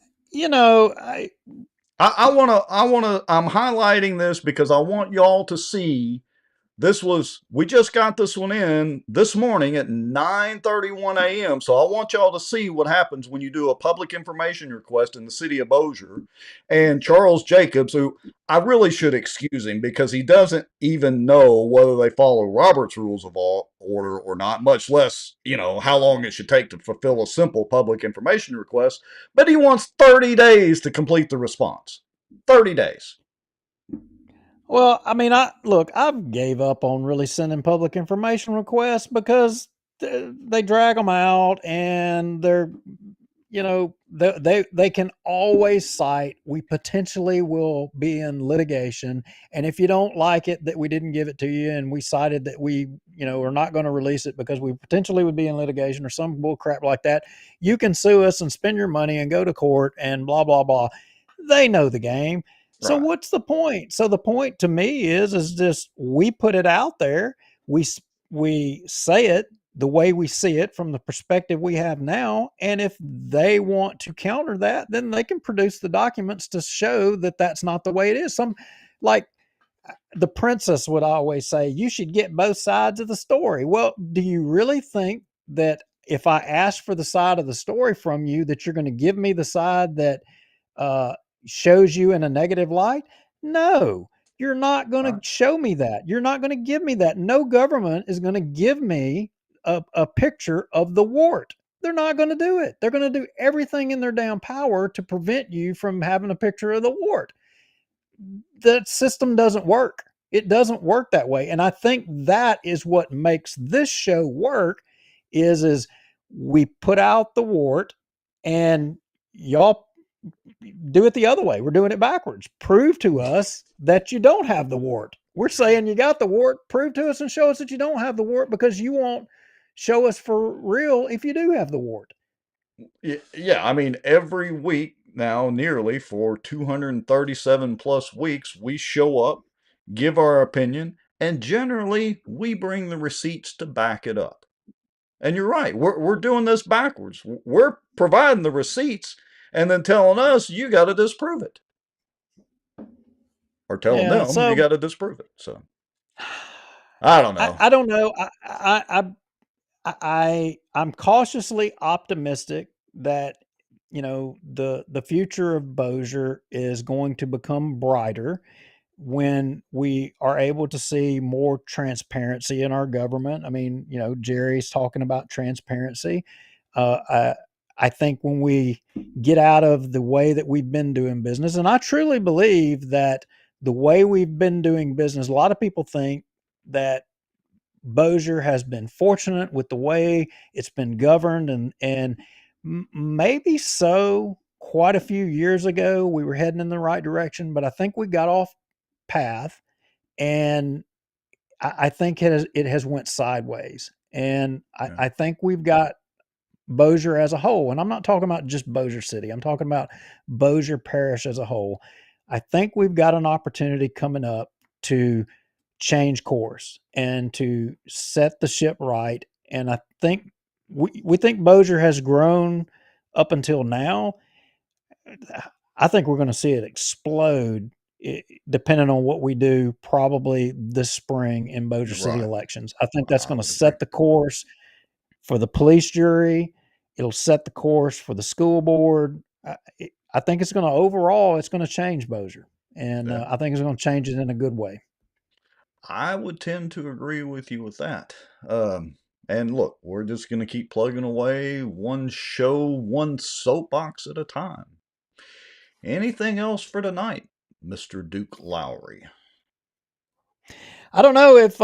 highlighting this because I want y'all to see. We just got this one in this morning at 9:31 a.m. So I want y'all to see what happens when you do a public information request in the city of Bossier. And Charles Jacobs, who I really should excuse him because he doesn't even know whether they follow Robert's rules of order or not, much less, how long it should take to fulfill a simple public information request. But he wants 30 days to complete the response. 30 days. Well, I mean, I've gave up on really sending public information requests because they drag them out, and they can always cite, we potentially will be in litigation, and if you don't like it that we didn't give it to you, and we cited that we are not going to release it because we potentially would be in litigation or some bull crap like that, you can sue us and spend your money and go to court and blah blah blah. They know the game. So Right. what's the point? So the point to me is just we put it out there. We say it the way we see it from the perspective we have now. And if they want to counter that, then they can produce the documents to show that that's not the way it is. Like the princess would always say, you should get both sides of the story. Well, do you really think that if I ask for the side of the story from you, that you're going to give me the side that uh, shows you in a negative light? No, you're not going to Right. show me that. You're not going to give me that. No government is going to give me a picture of the wart. They're not going to do it. They're going to do everything in their damn power to prevent you from having a picture of the wart. That system doesn't work. It doesn't work that way. And I think that is what makes this show work is we put out the wart, and y'all do it the other way. We're doing it backwards. Prove to us that you don't have the wart. We're saying you got the wart. Prove to us and show us that you don't have the wart, because you won't show us for real if you do have the wart. Yeah, I mean, every week now, nearly for 237 plus weeks, we show up, give our opinion, and generally we bring the receipts to back it up. And you're right, we're doing this backwards. We're providing the receipts and then telling us you got to disprove it, or telling Yeah. them you So got to disprove it. So I don't know. I don't know. I'm cautiously optimistic that the future of Bossier is going to become brighter when we are able to see more transparency in our government. I mean, Jerry's talking about transparency. Uh, I, I think when we get out of the way that we've been doing business, and I truly believe that the way we've been doing business, a lot of people think that Bossier has been fortunate with the way it's been governed, and maybe so. Quite a few years ago, we were heading in the right direction, but I think we got off path, and I think it has went sideways. And Yeah. I think we've got Bossier as a whole, and I'm not talking about just Bossier City. I'm talking about Bossier Parish as a whole. I think we've got an opportunity coming up to change course and to set the ship right. And I think we think Bossier has grown up until now. I think we're going to see it explode, depending on what we do, probably this spring in Bossier City Right. elections. I think that's I going to would agree. set the course for the police jury. It'll set the course for the school board. I think it's going to overall, it's going to change Bossier, and Yeah. I think it's going to change it in a good way. I would tend to agree with you with that. And look, we're just going to keep plugging away, one show, one soapbox at a time. Anything else for tonight, Mr. Duke Lowry? I don't know if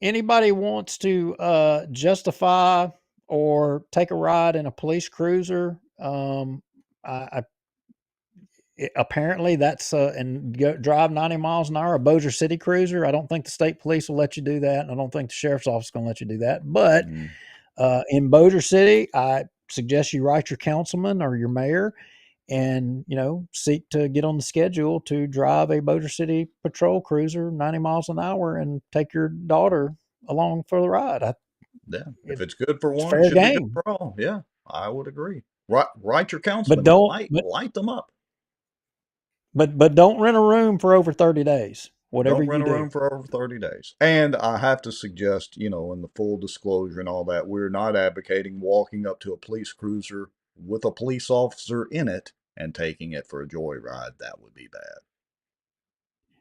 anybody wants to justify or take a ride in a police cruiser. Apparently that's and drive 90 miles an hour, a Bossier City cruiser. I don't think the state police will let you do that, and I don't think the sheriff's office is going to let you do that. But in Bossier City, I suggest you write your councilman or your mayor, and seek to get on the schedule to drive a Bossier City patrol cruiser 90 miles an hour and take your daughter along for the ride. Yeah, if it's good for It's one, it fair should be good game, for all. Yeah, I would agree. Write your but councilman, don't light them up. but don't rent a room for over 30 days. Whatever Don't you rent a do. room for over 30 days. And I have to suggest, in the full disclosure and all that, we're not advocating walking up to a police cruiser with a police officer in it and taking it for a joyride. That would be bad.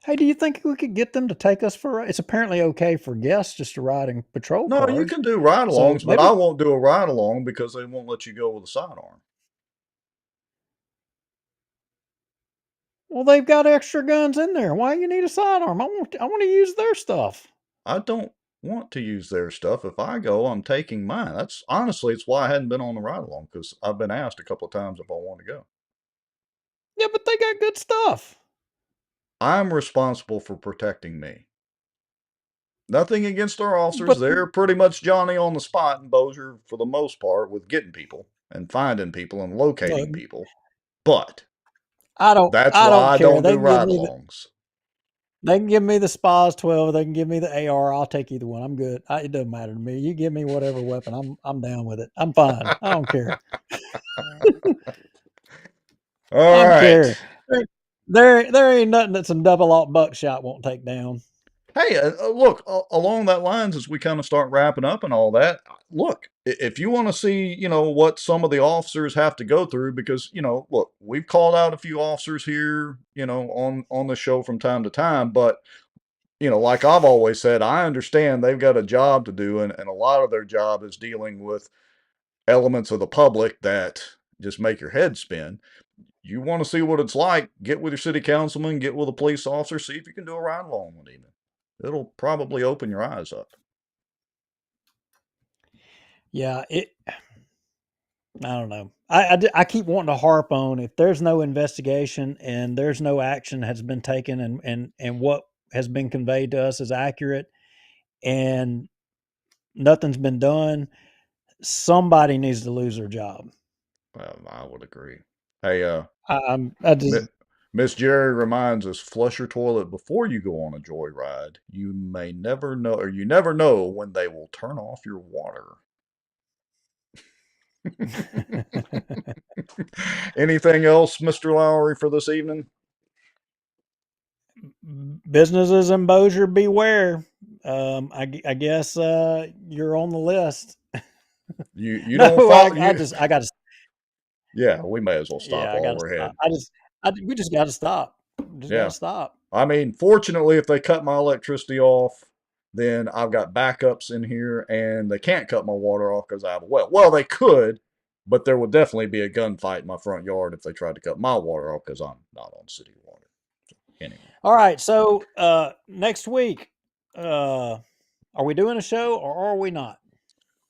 Hey, do you think we could get them to take us for it's apparently okay for guests just to ride in patrol No, you cars. can do ride So alongs, but maybe I won't do a ride along because they won't let you go with a sidearm. Well, they've got extra guns in there. Why you need a sidearm? I want to use their stuff. I don't want to use their stuff. If I go, I'm taking mine. That's honestly, it's why I hadn't been on the ride along, because I've been asked a couple of times if I want to go. Yeah, but they got good stuff. I'm responsible for protecting me. Nothing against our officers. But They're pretty much Johnny on the spot in Bossier for the most part with getting people and finding people and locating look, people. But I that's don't why I care. don't do ride-alongs. They can give me the SPAS 12. They can give me the AR. I'll take either one. I'm good. It doesn't matter to me. You give me whatever weapon. I'm down with it. I'm fine. I don't care. All I don't right. care. There ain't nothing that some double-aught buckshot won't take down. Hey, look, along that lines, as we kind of start wrapping up and all that, look, if you want to see, what some of the officers have to go through, because, look, we've called out a few officers here, on the show from time to time, but, like I've always said, I understand they've got a job to do, and a lot of their job is dealing with elements of the public that just make your head spin. You want to see what it's like, get with your city councilman, get with a police officer, see if you can do a ride along one evening. It'll probably open your eyes up. Yeah, I don't know. I keep wanting to harp on, if there's no investigation and there's no action has been taken, and what has been conveyed to us is accurate, and nothing's been done, somebody needs to lose their job. Well, I would agree. Hey, I just Miss Jerry reminds us, flush your toilet before you go on a joyride. You never know when they will turn off your water. Anything else, Mr. Lowry, for this evening? businesses in Bossier, beware. I guess you're on the list. You No, don't follow I you. got to. Yeah, we may as well stop Yeah, I while got to we're stop. ahead. We just got to stop. Just got Yeah. to stop. I mean, fortunately, if they cut my electricity off, then I've got backups in here, and they can't cut my water off because I have a well. Well, they could, but there would definitely be a gunfight in my front yard if they tried to cut my water off because I'm not on city water. So, anyway. All right. So next week, are we doing a show or are we not?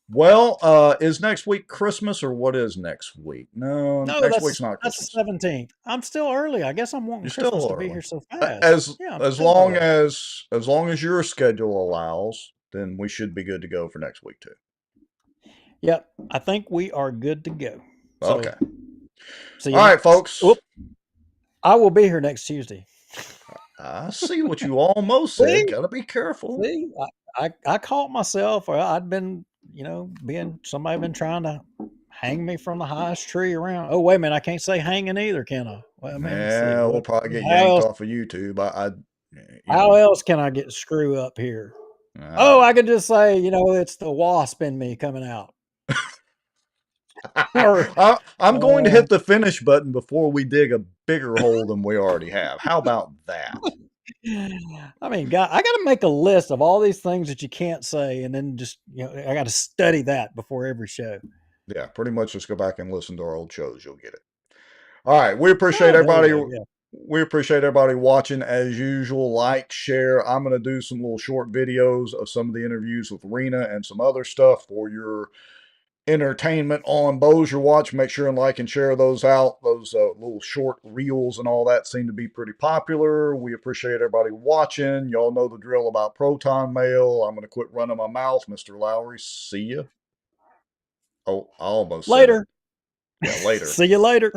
Well, is next week Christmas or what is next week? No, next week's not Christmas. That's the 17th. I'm still early. I guess I'm wanting You're Christmas still to be early. here so fast. As Yeah, as long as your schedule allows, then we should be good to go for next week too. Yep, I think we are good to go. Okay. So all right, folks. I will be here next Tuesday. I see what you almost said. Gotta be careful. See, I caught myself. I'd been, somebody been trying to hang me from the highest tree around. Oh, wait a minute. I can't say hanging either, can I? Well, Yeah, we'll probably get yanked off of YouTube. How else can I get screw up here? I could just say, it's the wasp in me coming out. I'm going to hit the finish button before we dig a bigger hole than we already have. How about that? I mean, God, I got to make a list of all these things that you can't say, and then just, I got to study that before every show. Yeah, pretty much just go back and listen to our old shows. You'll get it. All right. We appreciate everybody. We appreciate everybody watching as usual. Like, share. I'm going to do some little short videos of some of the interviews with Rena and some other stuff for your entertainment on Bossier Watch. Make sure and like and share those out. Those little short reels and all that seem to be pretty popular. We appreciate everybody watching. Y'all know the drill about Proton Mail. I'm going to quit running my mouth. Mr. Lowry, see ya. Oh, I almost later. Said it. Yeah, later. See you later.